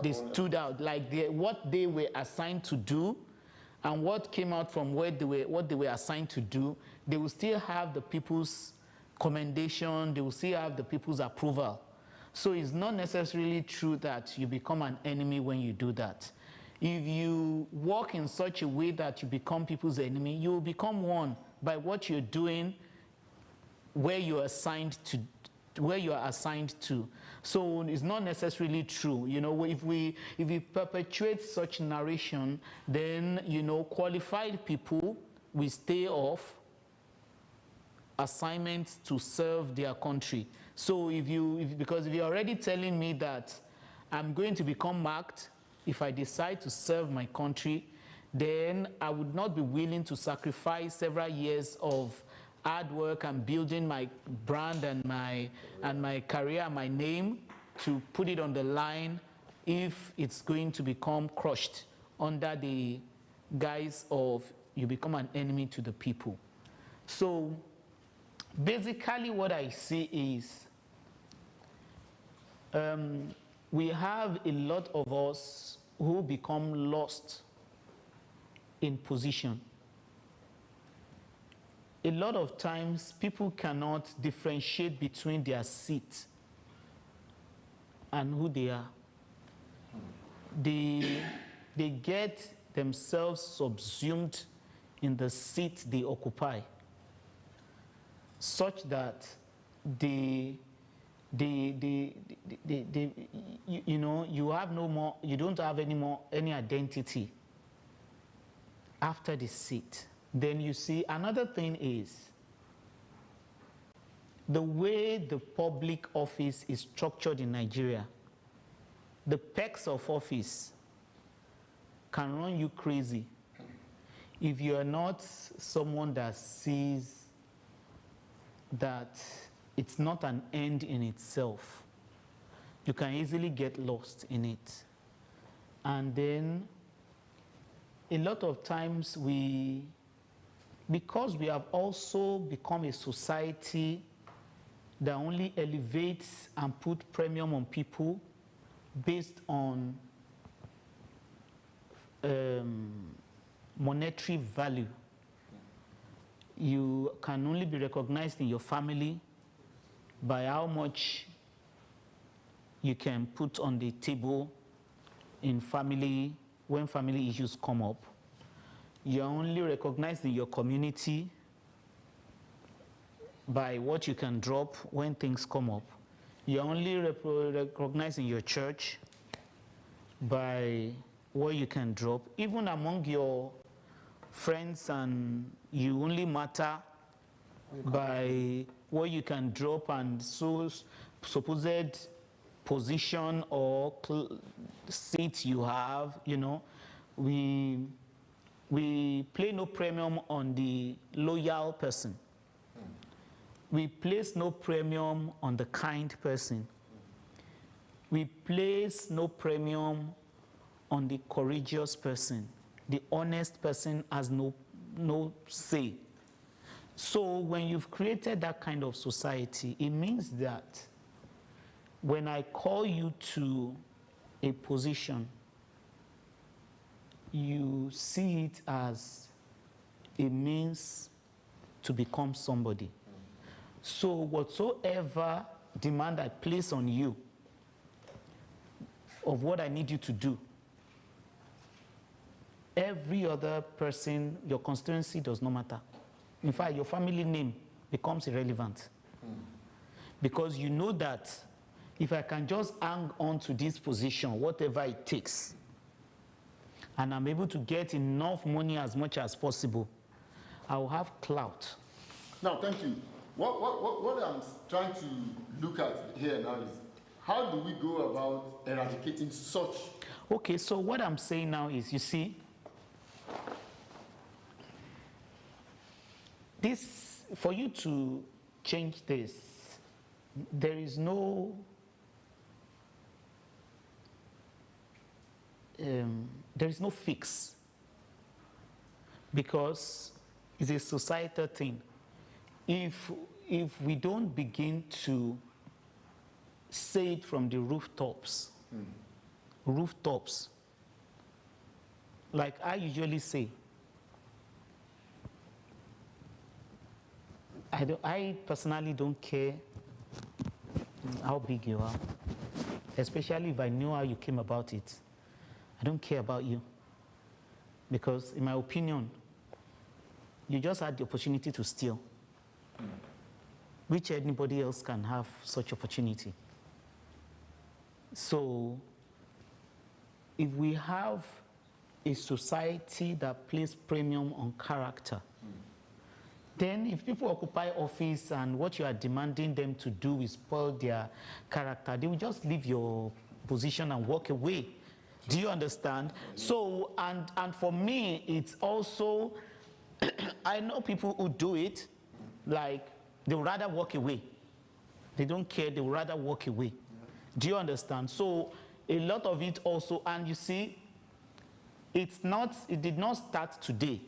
Speaker 6: they stood out, like what they were assigned to do and what came out from what they were assigned to do, they will still have the people's commendation, they will still have the people's approval. So it's not necessarily true that you become an enemy when you do that. If you work in such a way that you become people's enemy, you will become one by what you're doing where you are assigned to. So it's not necessarily true. You know, if we perpetuate such narration, then, you know, qualified people will stay off assignments to serve their country. So because if you're already telling me that I'm going to become marked if I decide to serve my country, then I would not be willing to sacrifice several years of hard work and building my brand and my career, my name, to put it on the line if it's going to become crushed under the guise of you become an enemy to the people. So basically what I see is we have a lot of us who become lost in position. A lot of times people cannot differentiate between their seat and who they are. They get themselves subsumed in the seat they occupy, such that you know, you don't have any identity after the seat. Then you see, another thing is the way the public office is structured in Nigeria. The perks of office can run you crazy if you are not someone that sees that it's not an end in itself. You can easily get lost in it. And then a lot of times because we have also become a society that only elevates and put premium on people based on monetary value. You can only be recognized in your family by how much you can put on the table in family when family issues come up. You're only recognized in your community by what you can drop when things come up. You're only recognized in your church by what you can drop. Even among your friends, and you only matter by what you can drop and supposed position or seat you have. You know, we play no premium on the loyal person. We place no premium on the kind person. We place no premium on the courageous person. The honest person has no say. So when you've created that kind of society, it means that when I call you to a position, you see it as a means to become somebody. So whatsoever demand I place on you of what I need you to do, every other person, your constituency does not matter. In fact, your family name becomes irrelevant. Because you know that if I can just hang on to this position, whatever it takes, and I'm able to get enough money as much as possible, I will have clout.
Speaker 3: Now, thank you. What I'm trying to look at here now is, how do we go about eradicating such?
Speaker 6: Okay, so what I'm saying now is, you see, this, for you to change this, there is no fix, because it's a societal thing. If we don't begin to say it from the rooftops, like I usually say, I personally don't care how big you are, especially if I know how you came about it. I don't care about you, because in my opinion, you just had the opportunity to steal, which anybody else can have such opportunity. So if we have a society that places premium on character, then if people occupy office and what you are demanding them to do is spoil their character, they will just leave your position and walk away. Do you understand? So, and for me, it's also, I know people who do it, like, they would rather walk away. They don't care, they would rather walk away. Do you understand? So, a lot of it also, and you see, it did not start today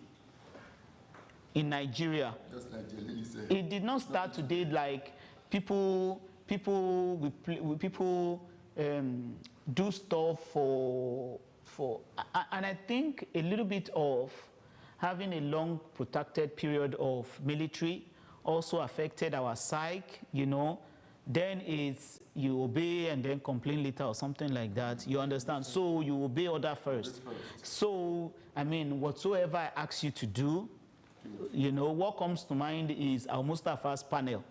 Speaker 6: in Nigeria.
Speaker 3: Just like the lady said.
Speaker 6: It did not start today, like people do stuff for, and I think a little bit of having a long protracted period of military also affected our psyche, you know. Then it's you obey and then complain later or something like that. You understand? So you obey order first. So, I mean, whatsoever I ask you to do, you know, what comes to mind is Al Mustafa's panel.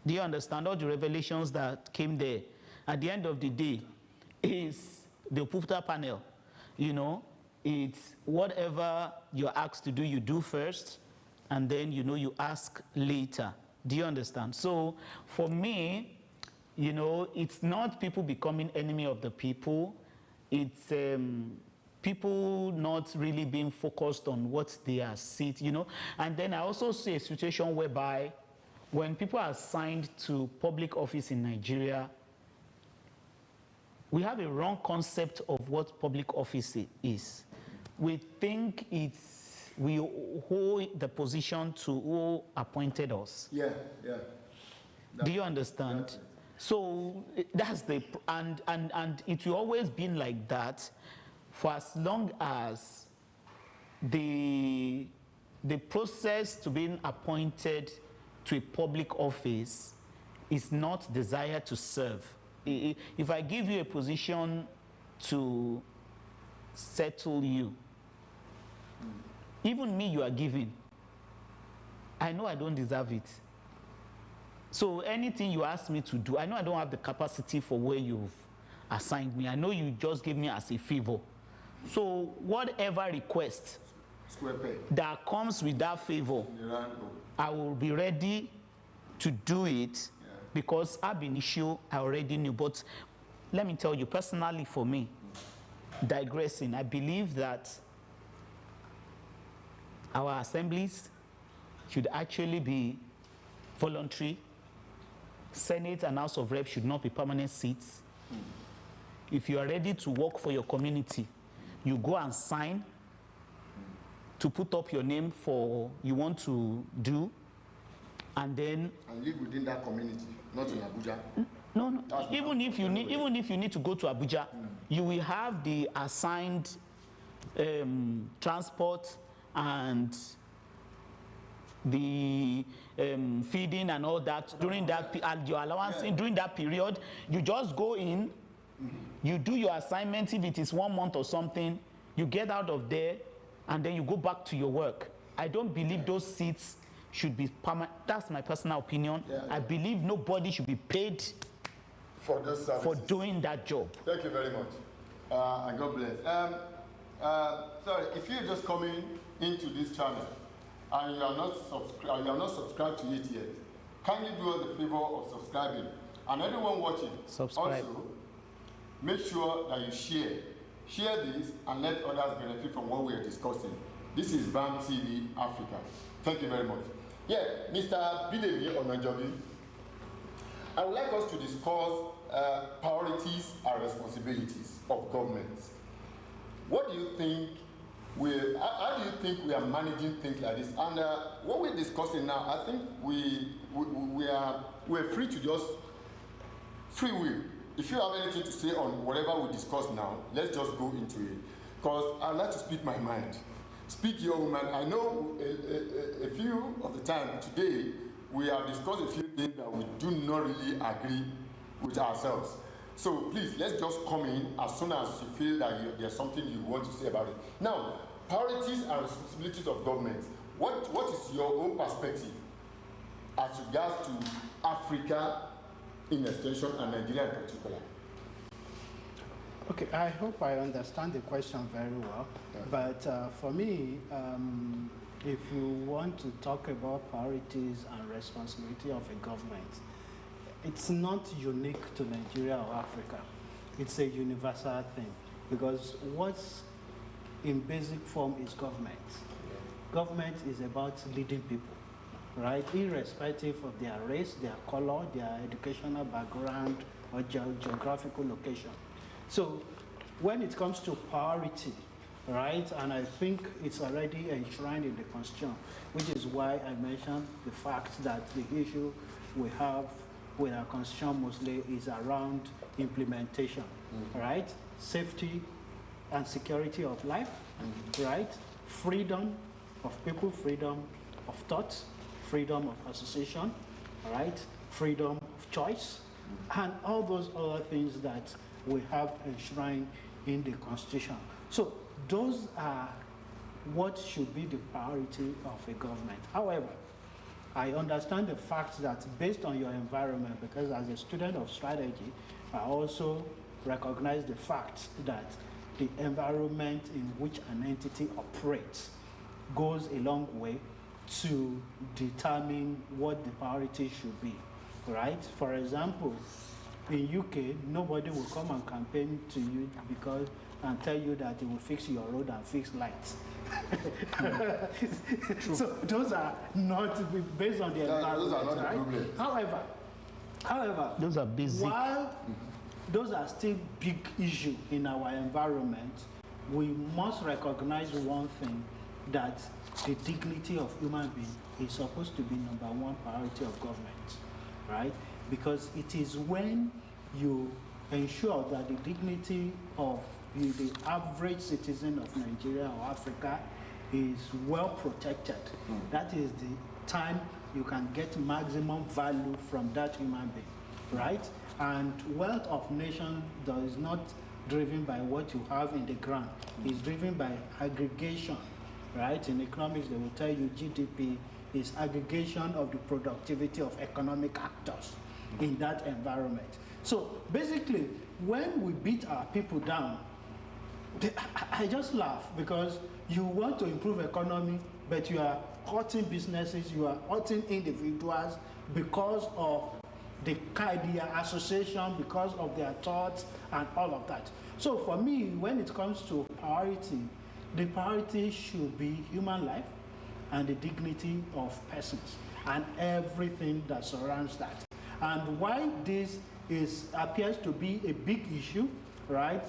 Speaker 6: Do you understand? All the revelations that came there, at the end of the day, is the Opufta panel. You know, it's whatever you're asked to do, you do first, and then, you know, you ask later. Do you understand? So, for me, you know, it's not people becoming enemy of the people. It's people not really being focused on what they are seeing, you know. And then I also see a situation whereby when people are assigned to public office in Nigeria, we have a wrong concept of what public office is. We think we hold the position to who appointed us.
Speaker 3: Yeah.
Speaker 6: Do you understand? So that's and it will always be like that for as long as the process to being appointed to a public office is not desire to serve. If I give you a position to settle you, even me you are giving, I know I don't deserve it. So anything you ask me to do, I know I don't have the capacity for where you've assigned me. I know you just give me as a favor. So whatever request that comes with that favor, I will be ready to do it, because ab initio I already knew. But let me tell you, personally for me, digressing, I believe that our assemblies should actually be voluntary. Senate and House of Reps should not be permanent seats. If you are ready to work for your community, you go and sign to put up your name for you want to do, and then
Speaker 3: And live within that community, not in Abuja.
Speaker 6: no. Even if you need to go to Abuja, you will have the assigned transport and the feeding and all that during that and your allowance during that period. You just go in, you do your assignment. If it is 1 month or something, you get out of there, and then you go back to your work. I don't believe those seats should be permanent. That's my personal opinion. I believe nobody should be paid
Speaker 3: For those services.
Speaker 6: for doing that job.
Speaker 3: Thank you very much. And God bless. Sorry, if you're just coming into this channel and you are not subscribed to it yet, kindly do us the favor of subscribing. And everyone watching,
Speaker 6: Subscribe.
Speaker 3: also make sure that you share this and let others benefit from what we are discussing. This is BAM TV Africa. Thank you very much. Yeah, Mr. Bidemi Onajobi, I would like us to discuss priorities and responsibilities of governments. What do you think how do you think we are managing things like this? And what we're discussing now, I think we're free to just free will. If you have anything to say on whatever we discuss now, let's just go into it. Because I like to speak my mind. Speak your mind. I know a few of the time today we have discussed a few things that we do not really agree with ourselves. So please, let's just come in as soon as you feel that there's something you want to say about it. Now, priorities and responsibilities of government. What is your own perspective as regards to Africa in extension and Nigeria in particular?
Speaker 4: Okay, I hope I understand the question very well. But for me, if you want to talk about priorities and responsibility of a government, it's not unique to Nigeria or Africa. It's a universal thing, because what's in basic form is government. Government is about leading people, right? Irrespective of their race, their color, their educational background, or geographical location. So when it comes to priority, right, and I think it's already enshrined in the Constitution, which is why I mentioned the fact that the issue we have with our Constitution mostly is around implementation, right? Safety and security of life, right? Freedom of people, freedom of thought, freedom of association, right? Freedom of choice, and all those other things that we have enshrined in the Constitution. So those are what should be the priority of a government. However, I understand the fact that based on your environment, because as a student of strategy, I also recognize the fact that the environment in which an entity operates goes a long way to determine what the priority should be, right? For example, in UK, nobody will come and campaign to you because and tell you that it will fix your road and fix lights. So those are not based on the environment,
Speaker 3: those are not
Speaker 4: right?
Speaker 3: the problem.
Speaker 4: However,
Speaker 6: Those are basic.
Speaker 4: while those are still big issues in our environment, we must recognize one thing, that the dignity of human being is supposed to be #1 priority of government, right? Because it is when you ensure that the dignity of the average citizen of Nigeria or Africa is well protected. That is the time you can get maximum value from that human being, right? And wealth of nation is not driven by what you have in the ground. It's driven by aggregation, right? In economics, they will tell you GDP is aggregation of the productivity of economic actors in that environment. So basically, when we beat our people down, I just laugh, because you want to improve economy, but you are hurting businesses, you are hurting individuals because of their association, because of their thoughts and all of that. So for me, when it comes to priority, the priority should be human life and the dignity of persons and everything that surrounds that. And why this appears to be a big issue, right?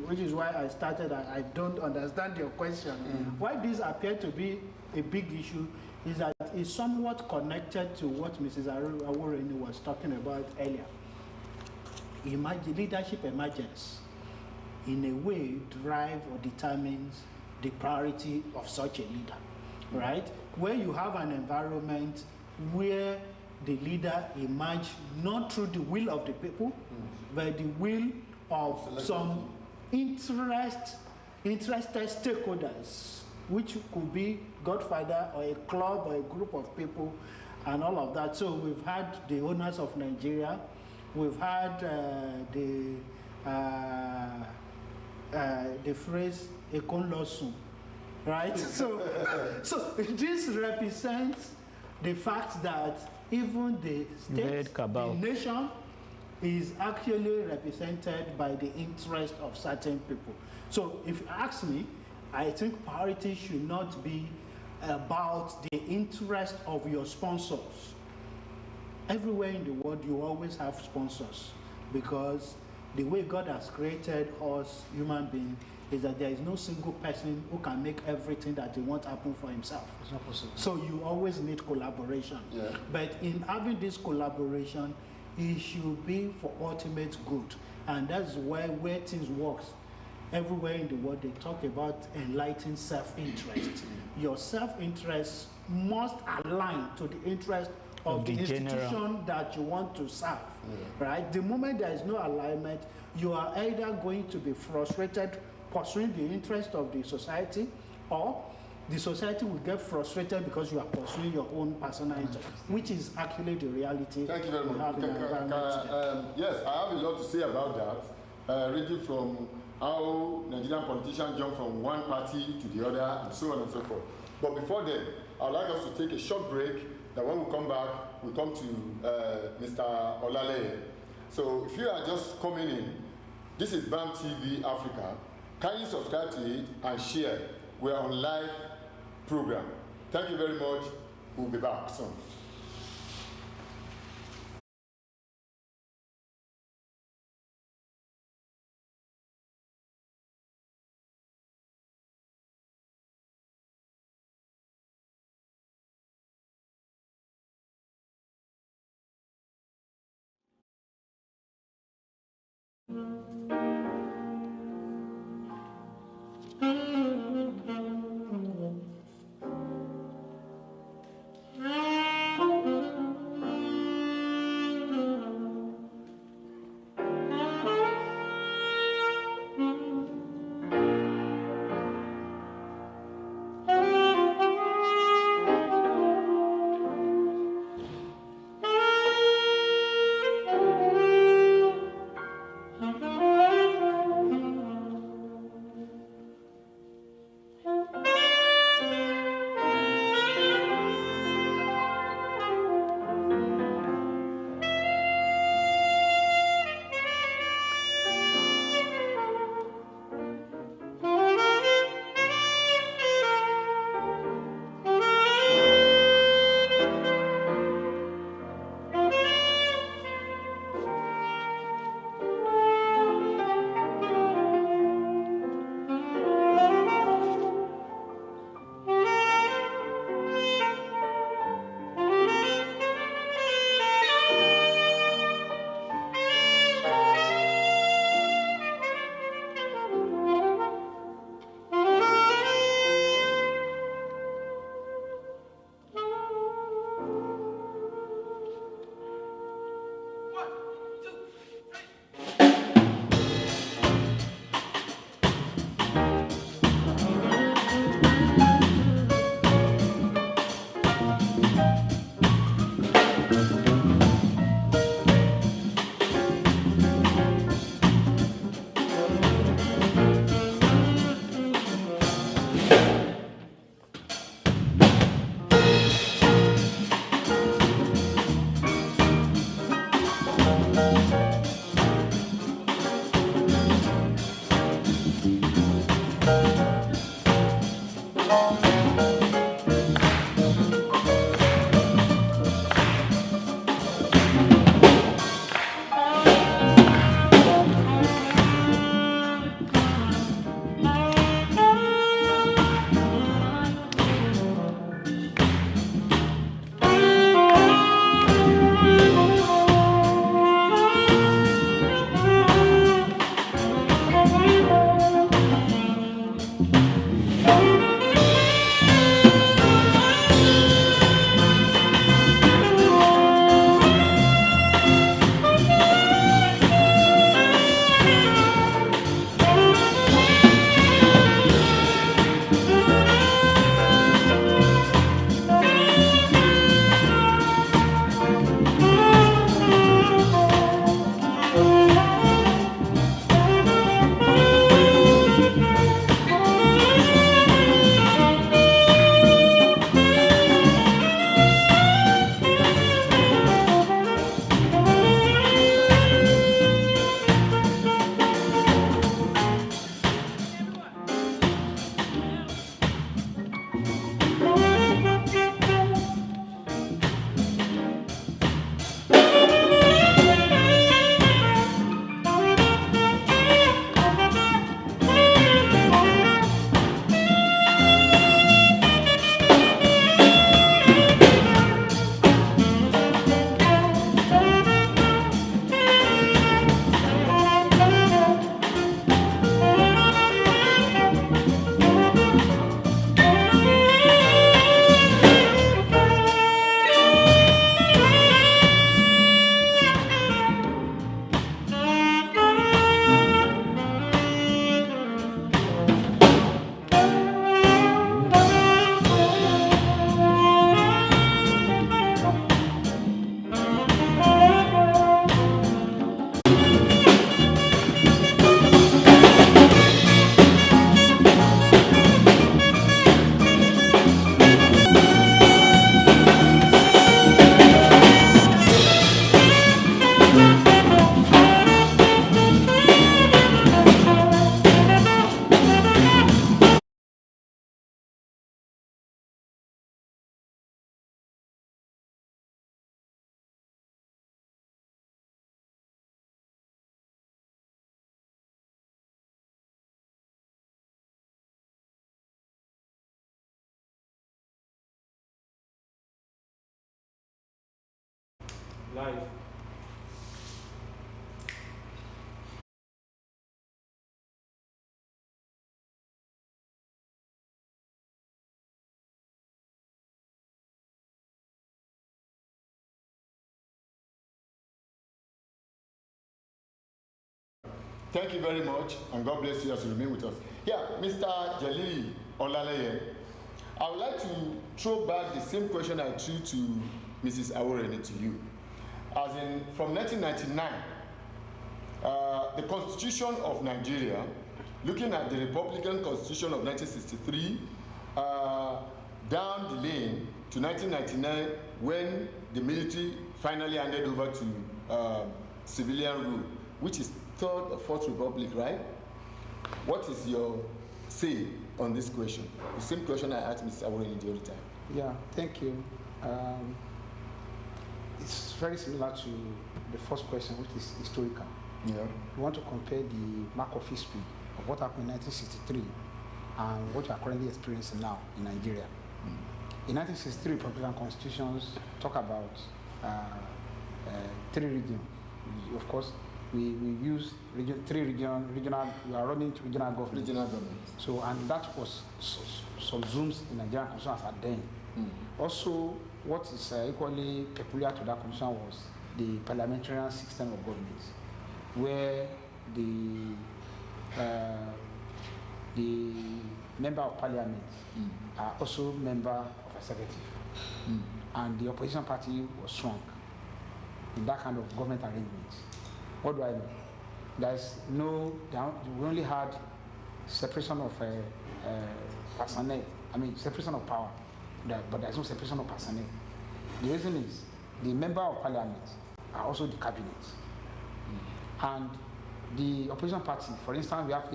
Speaker 4: Which is why I started, I don't understand your question. Why this appears to be a big issue is that it's somewhat connected to what Mrs. Aworini was talking about earlier. Leadership emergence, in a way, drive or determines the priority of such a leader, right? Where you have an environment where the leader emerges not through the will of the people, but the will of some interested stakeholders, which could be Godfather or a club or a group of people and all of that. So we've had the owners of Nigeria, we've had the phrase "Ekon Losun," right? So this represents the fact that even the state, the nation, is actually represented by the interest of certain people. So if you ask me, I think priority should not be about the interest of your sponsors. Everywhere in the world, you always have sponsors, because the way God has created us, human beings, is that there is no single person who can make everything that he wants happen for himself.
Speaker 5: It's not possible.
Speaker 4: So you always need collaboration.
Speaker 3: Yeah.
Speaker 4: But in having this collaboration, it should be for ultimate good. And that's where things works. Everywhere in the world, they talk about enlightened self-interest. Your self-interest must align to the interest of the institution that you want to serve, right? The moment there is no alignment, you are either going to be frustrated pursuing the interest of the society, or the society will get frustrated because you are pursuing your own personal interest, which is actually the reality.
Speaker 3: Thank you very much. Yes, I have a lot to say about that, ranging from how Nigerian politicians jump from one party to the other, and so on and so forth. But before then, I'd like us to take a short break. That when we come back, we come to Mr. Olale. So if you are just coming in, this is BAM TV Africa. Kindly subscribe to it and share. We are on live program. Thank you very much. We'll be back soon.
Speaker 1: Life.
Speaker 3: Thank you very much, and God bless you as you remain with us. Yeah, Mr. Jalili Olaleye, I would like to throw back the same question I threw to Mrs. Aworeni to you. As in, from 1999, the Constitution of Nigeria, looking at the Republican Constitution of 1963, down the lane to 1999, when the military finally handed over to civilian rule, which is Third or Fourth Republic, right? What is your say on this question? The same question I asked Mr. Aworeni the other time.
Speaker 5: Yeah, thank you. It's very similar to the first question, which is historical.
Speaker 3: Yeah.
Speaker 5: We want to compare the mark of history of what happened in 1963 and what we are currently experiencing now in Nigeria. In 1963, Republican constitutions talk about 3 regions. Of course, we use regional, we are running to regional government.
Speaker 3: Regional government.
Speaker 5: So, and that was subsumed in Nigerian constitution as at then. Also, what is equally peculiar to that constitution was the parliamentarian system of government, where the member of parliament are also member of executive, and the opposition party was strong in that kind of government arrangement. What do I mean? There's no, we only had separation of personnel. I mean, separation of power, but there's no separation of personnel. The reason is the member of parliament are also the cabinet, and the opposition party. For instance, we have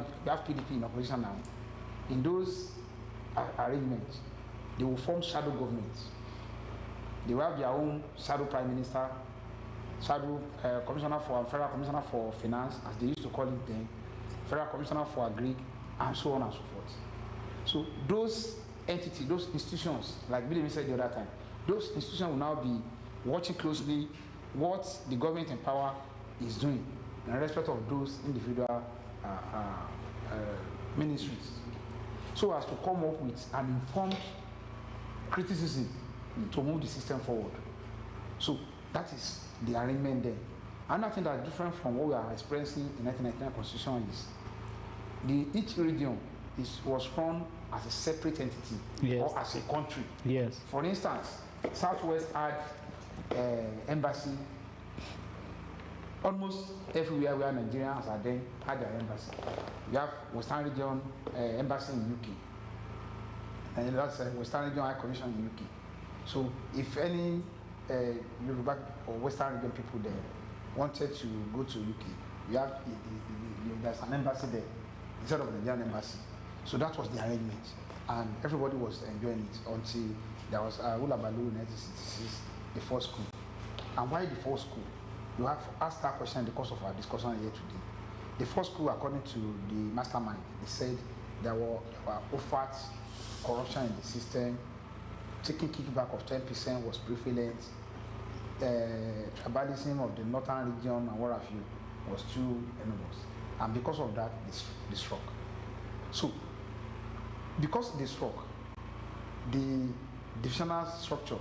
Speaker 5: PDP in opposition now. In those arrangements, they will form shadow governments. They will have their own shadow prime minister, shadow commissioner for federal commissioner for finance, as they used to call it then, federal commissioner for agri, and so on and so forth. So those entities, those institutions, like Billy said the other time, those institutions will now be watching closely what the government in power is doing in respect of those individual ministries. so as to come up with an informed criticism to move the system forward. So that is the arrangement there. Another thing that is different from what we are experiencing in 1999 Constitution is each region was run as a separate entity,
Speaker 6: yes,
Speaker 5: or as a country.
Speaker 6: Yes.
Speaker 5: For instance, Southwest had embassy. Almost everywhere where Nigerians are then had their embassy. We have Western Region embassy in UK, and that's Western Region High Commission in UK. So if any Yoruba or Western Region people there wanted to go to UK, we have there's an embassy there instead of the Nigerian embassy. So that was the arrangement, and everybody was enjoying it until there was Ulabalu in 1966, the first coup. And why the first coup? You have asked that question in the course of our discussion here today. The first coup, according to the mastermind, they said there were overt corruption in the system, taking kickback of 10% was prevalent, tribalism of the northern region and what have you was too enormous. And because of that, they struck. So, because they struck, the divisional structure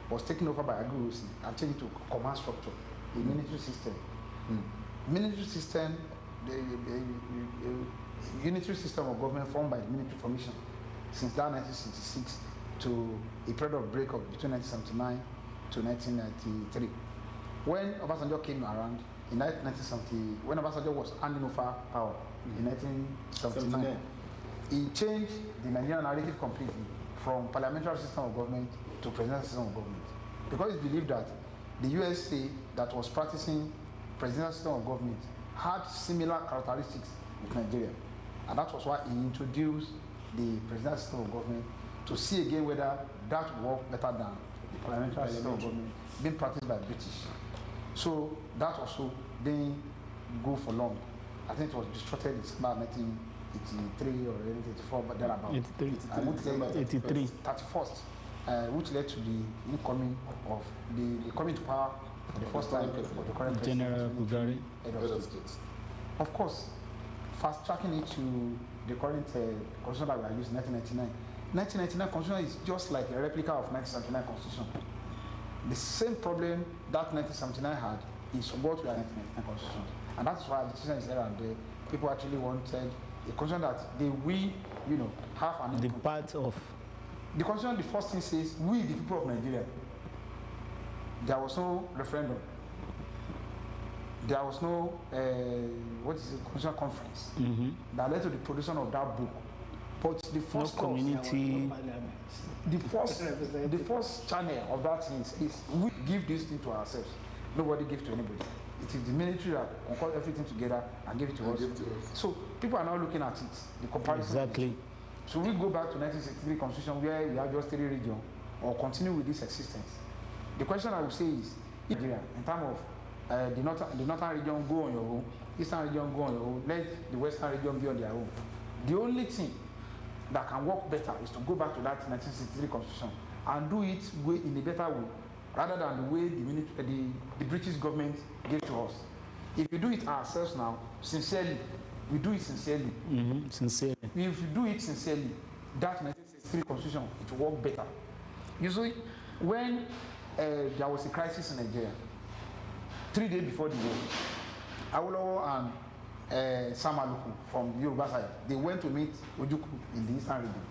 Speaker 5: was taken over by Agurusi and changed to command structure, a military system. Military system, the unitary system of government formed by the military formation since that 1966 to a period of break of between 1979 to 1993. When Obasanjo came around in 1970, when Obasanjo was handing over power in 1979, he changed the Nigerian narrative completely from parliamentary system of government to presidential system of government, because he believed that the USA that was practicing presidential system of government had similar characteristics with Nigeria, and that was why he introduced the presidential system of government to see again whether that worked better than the parliamentary system of government being practiced by British. So that also didn't go for long. I think it was disrupted in December 1983 or 1984, but thereabout.
Speaker 6: 83.
Speaker 5: 31st, which led to the incoming of the coming to power for the first time of the current
Speaker 6: General Bugari.
Speaker 5: Of course, fast tracking it to the current constitution that we are using, 1999. 1999 constitution is just like a replica of 1979 constitution. The same problem that 1979 had is what we are 1999 constitution, and that's why the decision is here and there. People actually wanted a constitution that they will, have an input.
Speaker 6: The part of
Speaker 5: the constitution. The first thing says we, the people of Nigeria. There was no referendum. There was no constitutional conference that led to the production of that book. But the first
Speaker 6: community,
Speaker 5: the first channel of that is we give this thing to ourselves. Nobody gives to anybody. It is the military that concord everything together and give it to us. So people are now looking at it, the comparison.
Speaker 6: Exactly.
Speaker 5: So we go back to 1963 constitution where we have just 3 regions, or continue with this existence. The question I would say is, Nigeria, in terms of the northern region go on your own, eastern region go on your own, let the western region be on their own. The only thing that can work better is to go back to that 1963 constitution and do it in a better way, rather than the way the British government gave to us. If we do it ourselves now, sincerely, we do it sincerely.
Speaker 6: Sincerely.
Speaker 5: If we do it sincerely, that 1963 constitution, it will work better. Usually, when there was a crisis in Nigeria, 3 days before the war, Awolowo and Sam Aluku from Yoruba side, they went to meet Ojukwu in the eastern region.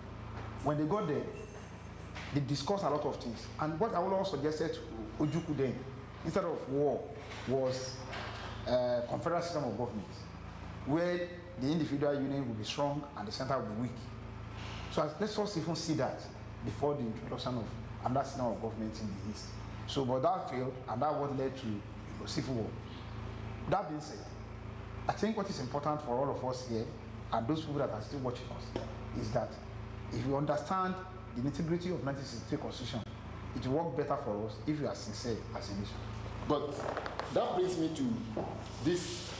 Speaker 5: When they got there, they discussed a lot of things. And what Awolowo suggested to Ojukwu then, instead of war, was confederal system of government, where the individual union will be strong and the center will be weak. So let's just even see that before the introduction of another system of government in the east. So, but that failed, and that what led to civil war. That being said, I think what is important for all of us here, and those people that are still watching us, is that if we understand the integrity of 1963 Constitution, it will work better for us if we are sincere as a nation.
Speaker 3: But that brings me to this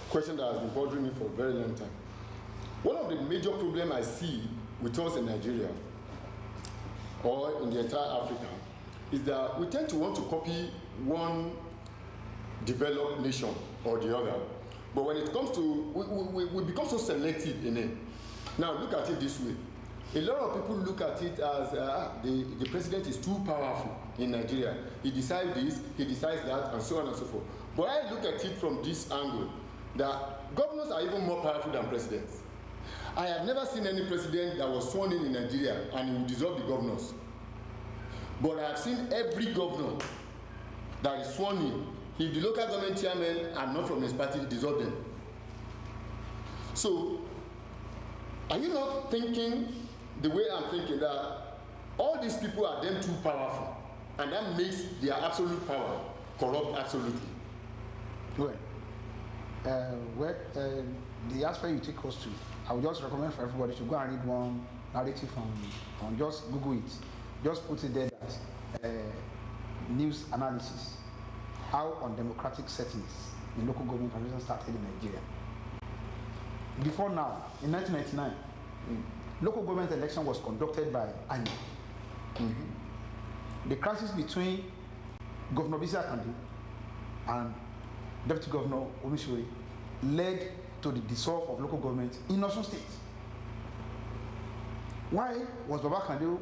Speaker 3: question that has been bothering me for a very long time. One of the major problems I see with us in Nigeria, or in the entire Africa, is that we tend to want to copy one developed nation or the other. But when it comes to, we become so selective in it. Now look at it this way. A lot of people look at it as the president is too powerful in Nigeria. He decides this, he decides that, and so on and so forth. But I look at it from this angle, that governors are even more powerful than presidents. I have never seen any president that was sworn in Nigeria and he would dissolve the governors. But I have seen every governor that is sworn in, if the local government chairmen are not from his party, he dissolve them. So, are you not thinking the way I'm thinking, that all these people are them too powerful, and that makes their absolute power corrupt absolutely?
Speaker 5: Well, the aspect you take us to, I would just recommend for everybody to go and read one narrative on just Google it. Just put it there that news analysis, how undemocratic settings in local government organizations started in Nigeria. Before now, in 1999, local government election was conducted by INEC. The crisis between Governor Bisi Akande and Deputy Governor Omisore led to the dissolve of local government in Osun State. Why was Baba Akande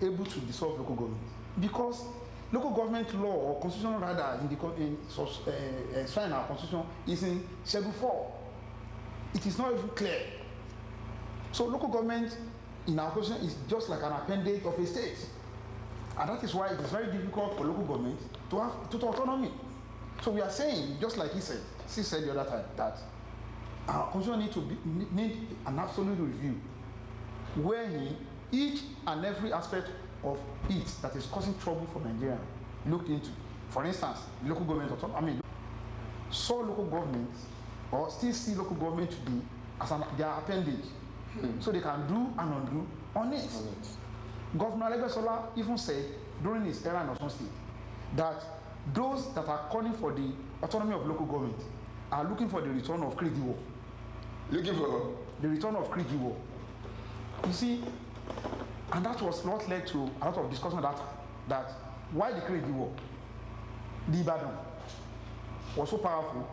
Speaker 5: able to dissolve local government? Because local government law, or constitution rather, in our constitution, is in Schedule 4. It is not even clear. So local government in our constitution is just like an appendage of a state. And that is why it is very difficult for local government to have total autonomy. So we are saying, just like he said the other time, that our constitution need an absolute review, wherein each and every aspect of it that is causing trouble for Nigeria looked into. For instance, local government autonomy. Saw local governments, or still see local government to be as their appendage, so they can do and undo on it. Governor Alegbesola even said during his era in Osun State that those that are calling for the autonomy of local government are looking for the return of Krigi War.
Speaker 3: Looking for
Speaker 5: the return of Krigi War. You see, and that was what led to a lot of discussion that why the Krigi War? The Ibadan was so powerful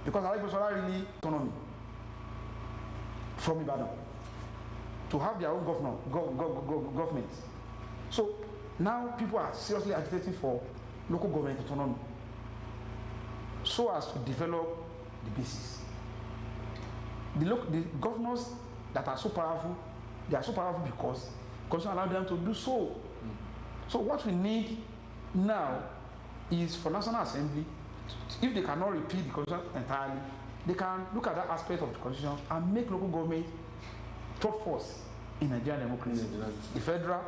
Speaker 5: because Alegbesola really autonomy from Ibadan to have their own government. So now people are seriously agitating for local government autonomy so as to develop the basis. The governors that are so powerful, they are so powerful because Constitution allows them to do so. So what we need now is for National Assembly, if they cannot repeat the Constitution entirely, they can look at that aspect of the Constitution and make local government third force in Nigerian democracy. The federal,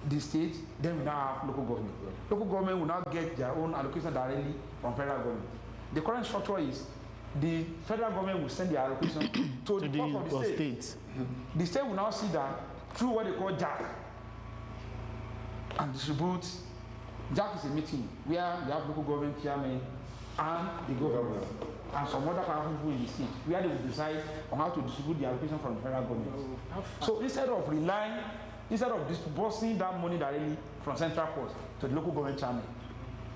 Speaker 5: the state, then we now have local government. Local government will now get their own allocation directly from federal government. The current structure is the federal government will send their allocation to the top of the state. The state will now see that through what they call JAC and distribute. JAC is a meeting where they have local government chairman and the governor and some other powerful people in the state where they will decide on how to distribute the allocation from the federal government. So instead of disbursing that money directly from central court to the local government chairman,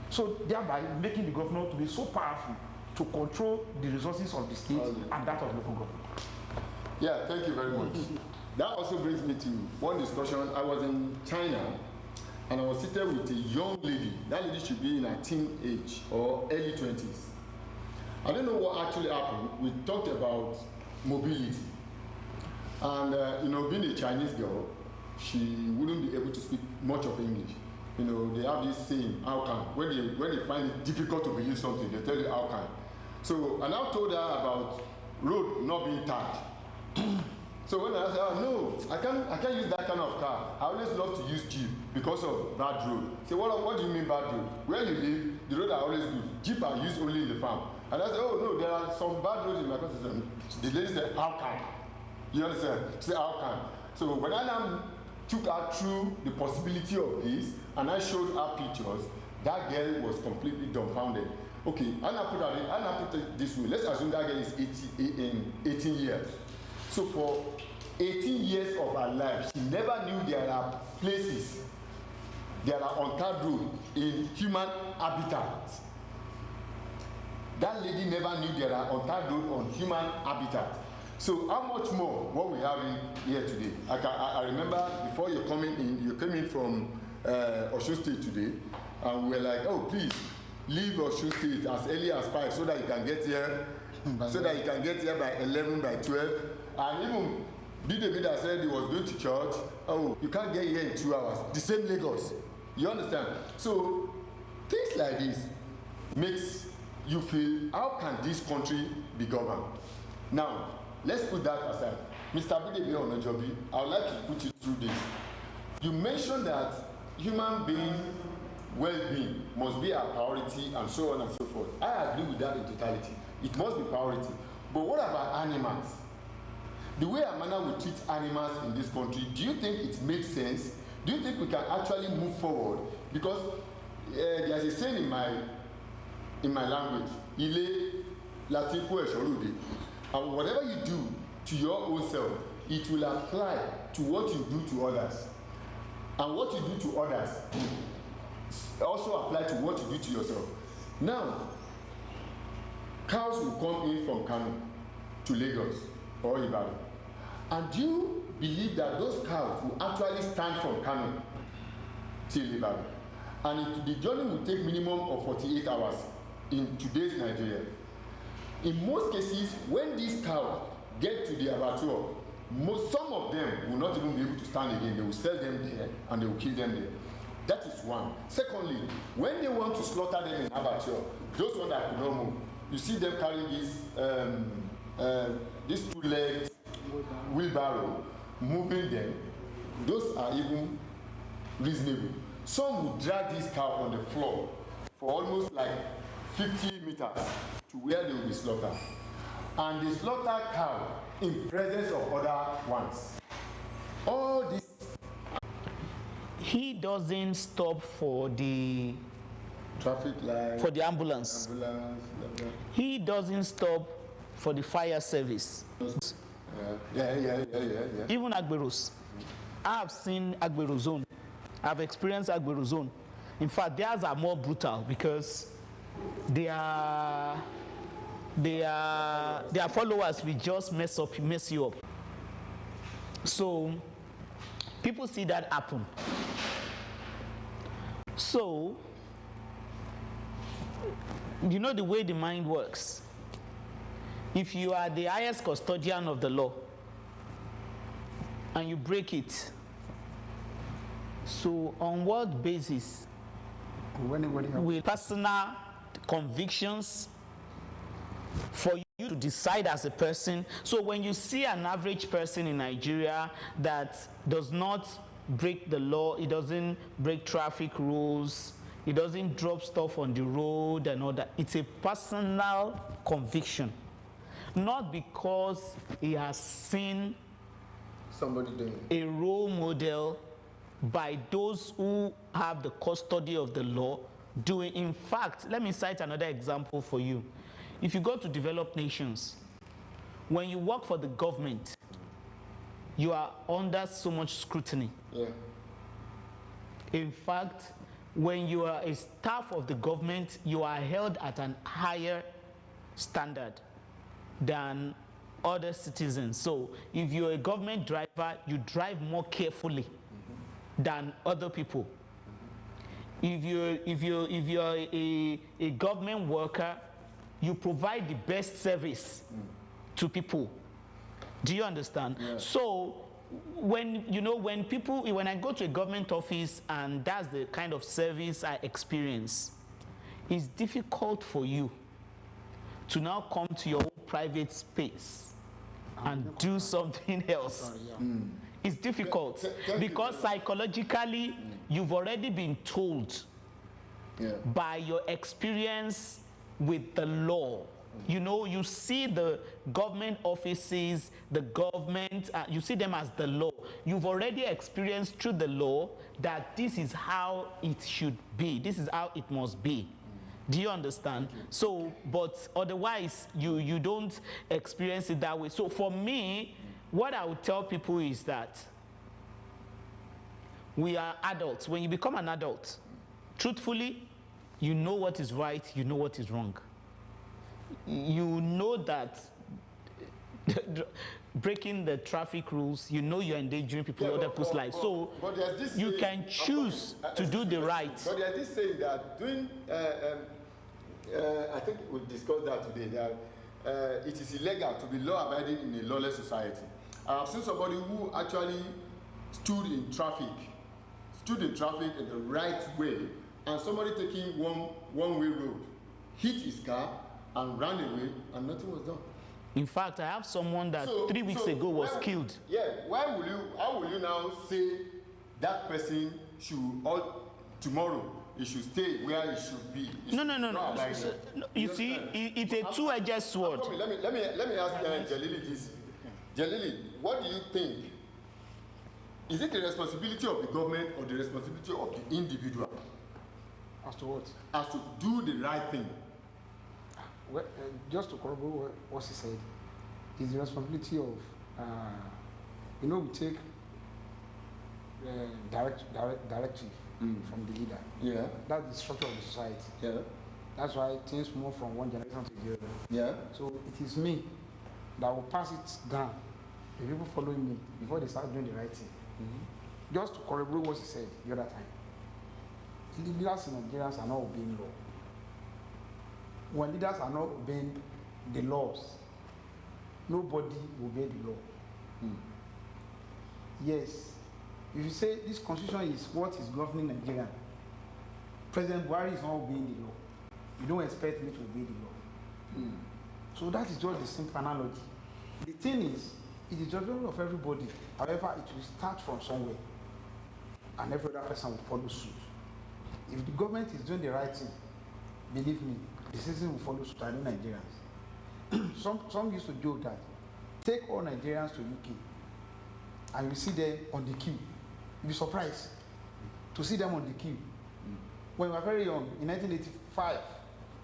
Speaker 5: so thereby making the governor to be so powerful to control the resources of the state and that of local government.
Speaker 3: Yeah, thank you very much. That also brings me to one discussion. I was in China and I was seated with a young lady. That lady should be in her teen age or early 20s. I don't know what actually happened. We talked about mobility. And, being a Chinese girl, she wouldn't be able to speak much of English. They have this saying, how can? When they find it difficult to believe something, they tell you how can. So, and I told her about road not being tagged. So when I said, oh, no, I can't use that kind of car. I always love to use Jeep because of bad road. So what do you mean bad road? Where you live, the roads are always good. Jeep are used only in the farm. And I said, oh no, there are some bad roads in my country. The lady said, how can? You understand? She said, how can? So when I now took her through the possibility of this, and I showed her pictures, that girl was completely dumbfounded. Okay, Anna put it this way. Let's assume that girl is 18 years. So for 18 years of her life, she never knew there are places, there are untapped roads in human habitat. That lady never knew there are untapped roads on human habitat. So how much more what we have here today? I remember before you came in from Osun State today, and we were like, oh, please leave Osun State as early as 5 so that you can get here, by 11, by 12. And even Bidebida said he was going to church. Oh, you can't get here in 2 hours. The same Lagos. You understand? So things like this makes you feel, how can this country be governed? Now, let's put that aside. Mr. Bidebida Onajobi, I would like to put you through this. You mentioned that human being well-being must be our priority and so on and so forth. I agree with that in totality. It must be priority. But what about animals? The way our manner we treat animals in this country, do you think it makes sense? Do you think we can actually move forward? Because there's a saying in my language, Ile Latipo Eshorude. And whatever you do to your own self, it will apply to what you do to others. And what you do to others also apply to what you do to yourself. Now, cows will come in from Kano to Lagos or Ibadan. And do you believe that those cows will actually stand from Kano till Ibadan? And the journey will take minimum of 48 hours in today's Nigeria. In most cases, when these cows get to the abattoir, some of them will not even be able to stand again. They will sell them there and they will kill them there. That is one. Secondly, when they want to slaughter them in abattoir, those ones that could not move, you see them carrying these 2 legs wheelbarrow, moving them. Those are even reasonable. Some will drag this cow on the floor for almost like 50 meters to where they will be slaughtered. And they slaughter cow in presence of other ones. All this.
Speaker 6: He doesn't stop for the
Speaker 3: Traffic light.
Speaker 6: For the ambulance. He doesn't stop for the fire service.
Speaker 3: Yeah.
Speaker 6: Even Agberos. I have seen Agbero zone. I've experienced Agbero zone. In fact, theirs are more brutal because their followers will just mess you up. So people see that happen. So you know the way the mind works. If you are the highest custodian of the law and you break it, so on what basis will personal convictions for you to decide as a person? So when you see an average person in Nigeria that does not break the law, it doesn't break traffic rules, it doesn't drop stuff on the road and all that, it's a personal conviction. Not because he has seen
Speaker 3: somebody doing
Speaker 6: a role model by those who have the custody of the law doing. In fact, let me cite another example for you. If you go to developed nations, when you work for the government, you are under so much scrutiny.
Speaker 3: Yeah.
Speaker 6: In fact, when you are a staff of the government, you are held at an higher standard than other citizens. So if you're a government driver, you drive more carefully than other people. If you're a government worker, you provide the best service to people. Do you understand?
Speaker 3: Yeah.
Speaker 6: So when I go to a government office and that's the kind of service I experience, it's difficult for you to now come to your own private space and do something else. It's difficult because psychologically you've already been told by your experience with the law. You know, you see the government offices, the government, you see them as the law. You've already experienced through the law that this is how it should be. This is how it must be. Do you understand? So, but otherwise, you don't experience it that way. So for me, what I would tell people is that we are adults. When you become an adult, truthfully, you know what is right, you know what is wrong. You know that breaking the traffic rules, you know you're endangering people, other people's lives. So
Speaker 3: there's this
Speaker 6: you
Speaker 3: saying,
Speaker 6: can choose to do the right.
Speaker 3: But there's this saying that doing, I think we'll discuss that today, that it is illegal to be law-abiding in a lawless society. I've seen somebody who actually stood in traffic in the right way, and somebody taking one-way road, hit his car and ran away, and nothing was done.
Speaker 6: In fact, I have someone that 3 weeks ago was killed.
Speaker 3: Yeah, how will you now say that person should, or tomorrow, he should stay where he should be?
Speaker 6: No. You see, it's a two-edged sword.
Speaker 3: Let me ask Jalili this. Jalili, what do you think? Is it the responsibility of the government or the responsibility of the individual?
Speaker 5: As to what?
Speaker 3: As to do the right thing.
Speaker 5: Well, just to corroborate what he said, it's the responsibility of, we take directive from the leader.
Speaker 3: Yeah.
Speaker 5: That's the structure of the society.
Speaker 3: Yeah.
Speaker 5: That's why things move from one generation to the other.
Speaker 3: Yeah.
Speaker 5: So it is me that will pass it down. The people following me before they start doing the right thing. Just to corroborate what he said the other time. Leaders in Nigeria are not obeying law. When leaders are not obeying the laws, nobody will obey the law. Yes, if you say this constitution is what is governing Nigeria, President Buhari is not obeying the law. You don't expect me to obey the law. So that is just the simple analogy. The thing is, it is judgment of everybody. However, it will start from somewhere, and every other person will follow suit. If the government is doing the right thing, believe me, the citizens will follow suit. I know Nigerians. Some used to joke that take all Nigerians to UK, and you see them on the queue. You'll be surprised to see them on the queue. When we were very young, in 1985,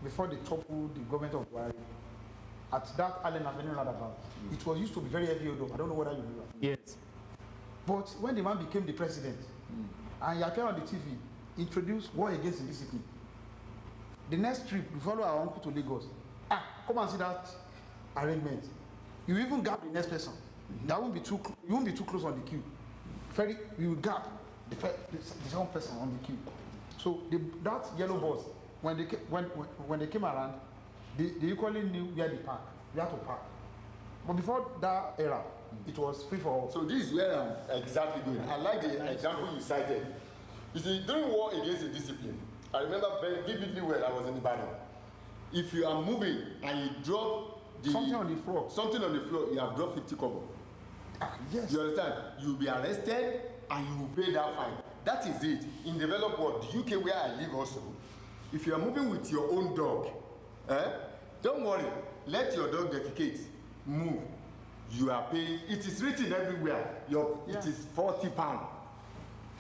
Speaker 5: before they toppled the government of Buhari, at that Allen Avenue roundabout, it was used to be very heavy odor. I don't know whether you remember.
Speaker 6: Yes.
Speaker 5: But when the man became the president, and he appeared on the TV, introduced war against indiscipline. The next trip, we follow our uncle to Lagos. Come and see that arrangement. You even gap the next person. That won't be too. You won't be too close on the queue. You will gap the second person on the queue. So that yellow bus, when they came around, they equally knew where to park. We had to park. But before that era, it was free for all.
Speaker 3: So this is where I'm exactly going. I like the example you cited. You see, during war against indiscipline, I remember very vividly well, I was in Ibadan. If you are moving and you drop
Speaker 5: something on the floor,
Speaker 3: you have dropped 50 kobo.
Speaker 5: Yes.
Speaker 3: You understand? You'll be arrested and you will pay that fine. That is it. In developed world, the UK where I live also, if you are moving with your own dog, don't worry, let your dog defecate, move. You are paying, it is written everywhere, it is £40.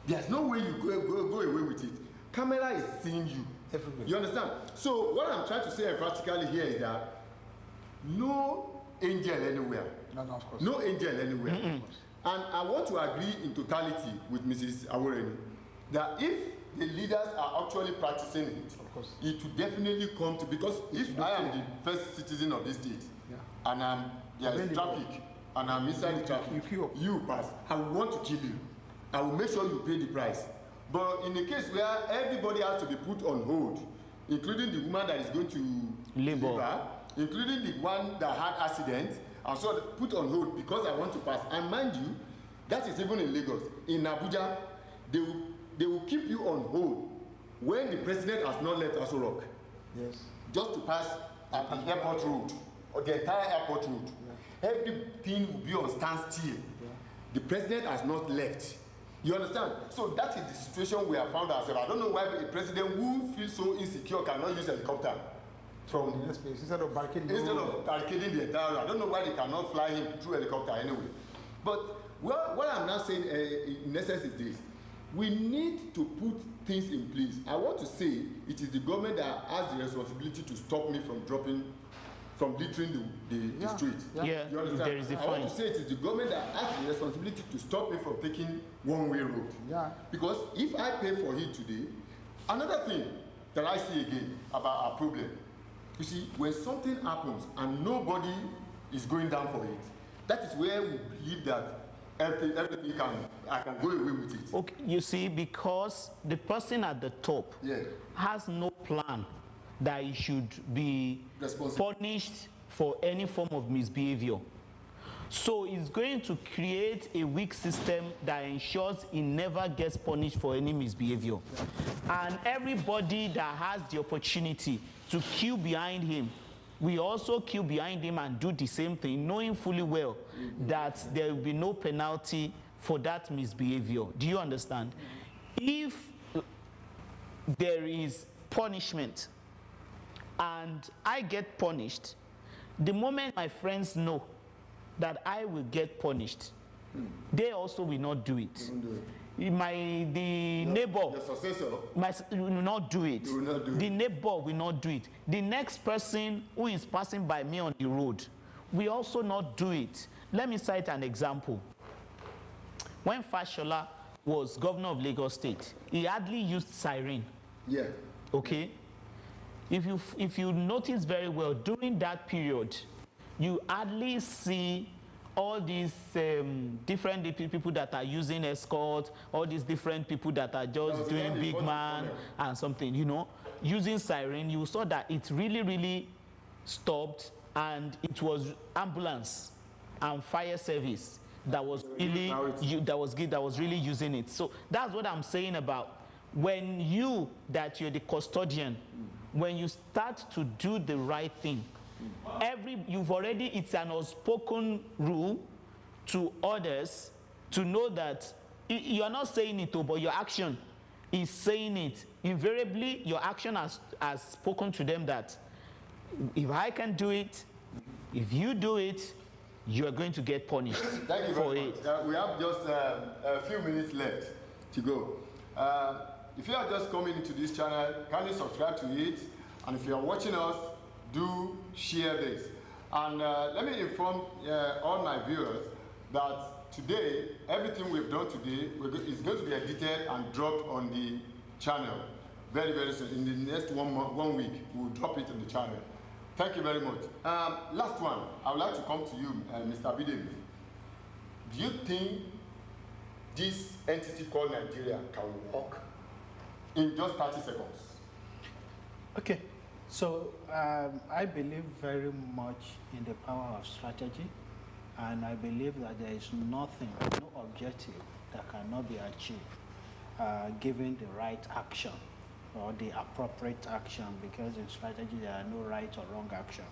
Speaker 3: There's no way you go away with it. Camera is seeing you.
Speaker 5: Everywhere.
Speaker 3: You understand? So what I'm trying to say emphatically here is that no angel anywhere.
Speaker 5: No, of course.
Speaker 3: No angel anywhere. And I want to agree in totality with Mrs. Aworeni that if the leaders are actually practicing it, it will definitely come to, because if I am the first citizen of this state, and there is traffic, and I'm inside the traffic, you pass, I will want to kill you. I will make sure you pay the price. But in the case where everybody has to be put on hold, including the woman that is going to labor, including the one that had accident, and so put on hold because I want to pass. And mind you, that is even in Lagos. In Abuja, they will keep you on hold when the president has not left Aso Rock.
Speaker 5: Yes.
Speaker 3: Just to pass at the airport road, or the entire airport road. Yeah. Everything will be on standstill. Yeah. The president has not left. You understand? So that is the situation we have found ourselves. I don't know why a president who feels so insecure cannot use a helicopter from
Speaker 5: the next place instead of barricading
Speaker 3: the entire road. I don't know why they cannot fly him through helicopter anyway. But what I'm now saying in essence is this: we need to put things in place. I want to say it is the government that has the responsibility to stop me from littering the street.
Speaker 6: Yeah,
Speaker 3: you understand?
Speaker 6: There is a
Speaker 3: I want to say it is the government that has the responsibility to stop me from taking one-way road.
Speaker 5: Yeah.
Speaker 3: Because if I pay for it today, another thing that I see again about our problem, you see, when something happens and nobody is going down for it. That is where we believe that everything I can go away with it.
Speaker 6: Okay, you see, because the person at the top has no plan that he should be punished for any form of misbehavior. So it's going to create a weak system that ensures he never gets punished for any misbehavior. And everybody that has the opportunity to queue behind him, we also queue behind him and do the same thing, knowing fully well that there will be no penalty for that misbehavior. Do you understand? If there is punishment and I get punished, the moment my friends know that I will get punished, they also will not do it. The neighbor,
Speaker 3: your successor,
Speaker 6: will not do it.
Speaker 3: Will not do
Speaker 6: the
Speaker 3: it.
Speaker 6: neighbor will not do it. The next person who is passing by me on the road will also not do it. Let me cite an example. When Fashola was governor of Lagos State, he hardly used siren.
Speaker 3: Yeah.
Speaker 6: Okay? If you notice very well, during that period, you hardly see all these different people that are using escort, all these different people that are just doing big man and something, you know, using siren. You saw that it really, really stopped, and it was ambulance and fire service that was really really using it. So that's what I'm saying about when you're the custodian, when you start to do the right thing. It's an unspoken rule to others to know that you are not saying it, but your action is saying it. Invariably, your action has spoken to them that if I can do it, if you do it, you are going to get punished.
Speaker 3: Thank you very much. We have just a few minutes left to go. If you are just coming into this channel, kindly subscribe to it, and if you are watching us, do share this. And let me inform all my viewers that today, everything we've done today is going to be edited and dropped on the channel very, very soon. In the next 1 week, we'll drop it on the channel. Thank you very much. Last one, I would like to come to you, Mr. Bidemi. Do you think this entity called Nigeria can work in just 30 seconds?
Speaker 4: Okay. So I believe very much in the power of strategy, and I believe that there is nothing, no objective that cannot be achieved given the right action or the appropriate action, because in strategy there are no right or wrong action,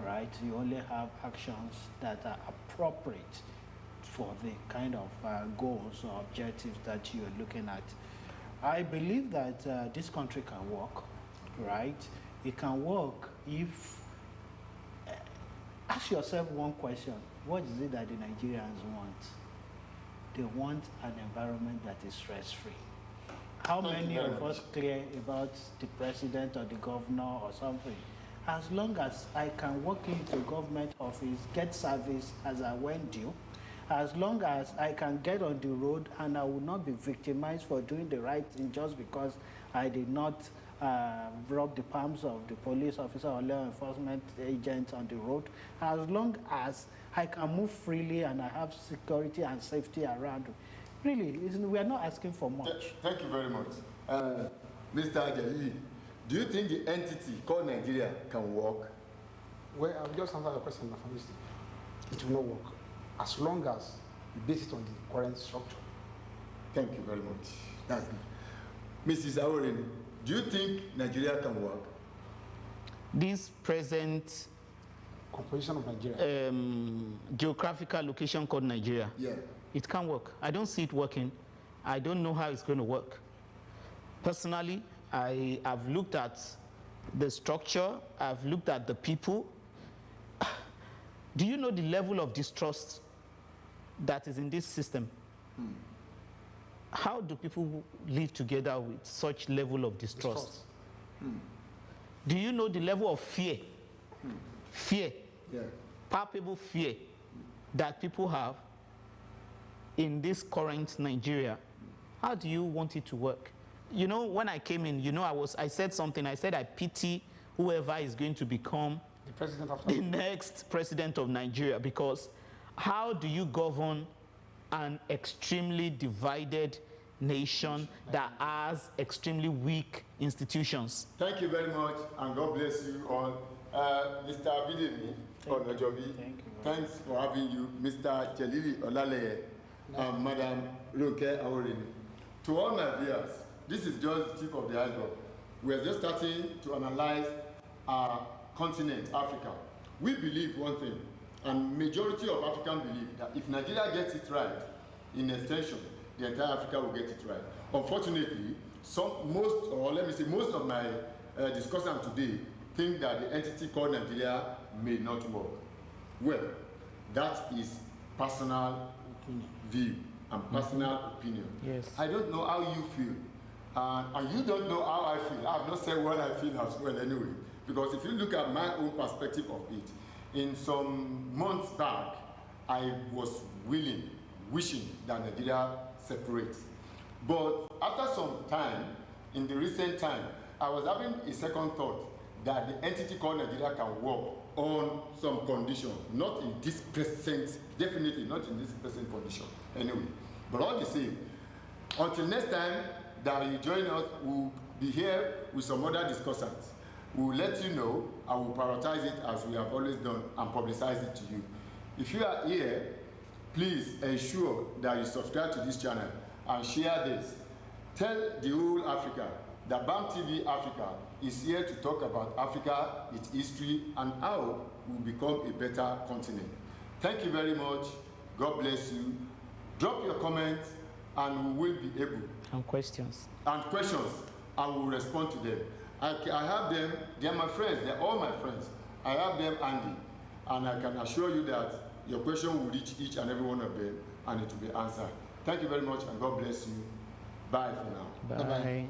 Speaker 4: right? You only have actions that are appropriate for the kind of goals or objectives that you are looking at. I believe that this country can work, right? It can work if, ask yourself one question: what is it that the Nigerians want? They want an environment that is stress-free. How many of us care about the president or the governor or something? As long as I can walk into government office, get service as I went due, as long as I can get on the road and I will not be victimized for doing the right thing just because I did not rub the palms of the police officer or law enforcement agent on the road, as long as I can move freely and I have security and safety around. Really, we are not asking for much.
Speaker 3: Thank you very much. Mr. Jalili, do you think the entity called Nigeria can work?
Speaker 5: Well, I'll just answer the question, it will not work as long as you base it on the current structure.
Speaker 3: Thank you very much. That's good. Mrs. Aworin, do you think Nigeria can work?
Speaker 6: This present
Speaker 5: composition of Nigeria,
Speaker 6: geographical location called Nigeria, it can work. I don't see it working. I don't know how it's going to work. Personally, I have looked at the structure, I've looked at the people. Do you know the level of distrust that is in this system? How do people live together with such level of distrust? Do you know the level of fear? Fear, palpable fear that people have in this current Nigeria. How do you want it to work? You know, when I came in, you know, I said something. I said I pity whoever is going to become
Speaker 5: president after
Speaker 6: the next president of Nigeria, because how do you govern an extremely divided nation that has extremely weak institutions?
Speaker 3: Thank you very much, and God bless you all. Mr. Abidemi Onajobi, thanks for having you. Mr. Jalili Olaleye and Madam Ronke Aworini. To all my viewers, this is just the tip of the iceberg. We are just starting to analyze our continent, Africa. We believe one thing, and majority of Africans believe that if Nigeria gets it right, in extension, the entire Africa will get it right. Unfortunately, most of my discussants today think that the entity called Nigeria may not work. Well, that is personal view and personal opinion.
Speaker 6: Yes.
Speaker 3: I don't know how you feel, and you don't know how I feel. I have not said what I feel as well anyway, because if you look at my own perspective of it, in some months back, I was wishing that Nigeria separates. But after some time, in the recent time, I was having a second thought that the entity called Nigeria can work on some conditions, not in this present, definitely not in this present condition anyway. But all the same, until next time that you join us, we'll be here with some other discussants. We'll let you know, and we'll prioritize it as we have always done and publicize it to you. If you are here, please ensure that you subscribe to this channel and share this. Tell the whole Africa that BAM TV Africa is here to talk about Africa, its history, and how we become a better continent. Thank you very much. God bless you. Drop your comments, and we will be able.
Speaker 6: And questions.
Speaker 3: And we will respond to them. I have them. They are my friends. They are all my friends. I have them handy, and I can assure you that your question will reach each and every one of them, and it will be answered. Thank you very much, and God bless you. Bye for now.
Speaker 6: Bye. Bye-bye.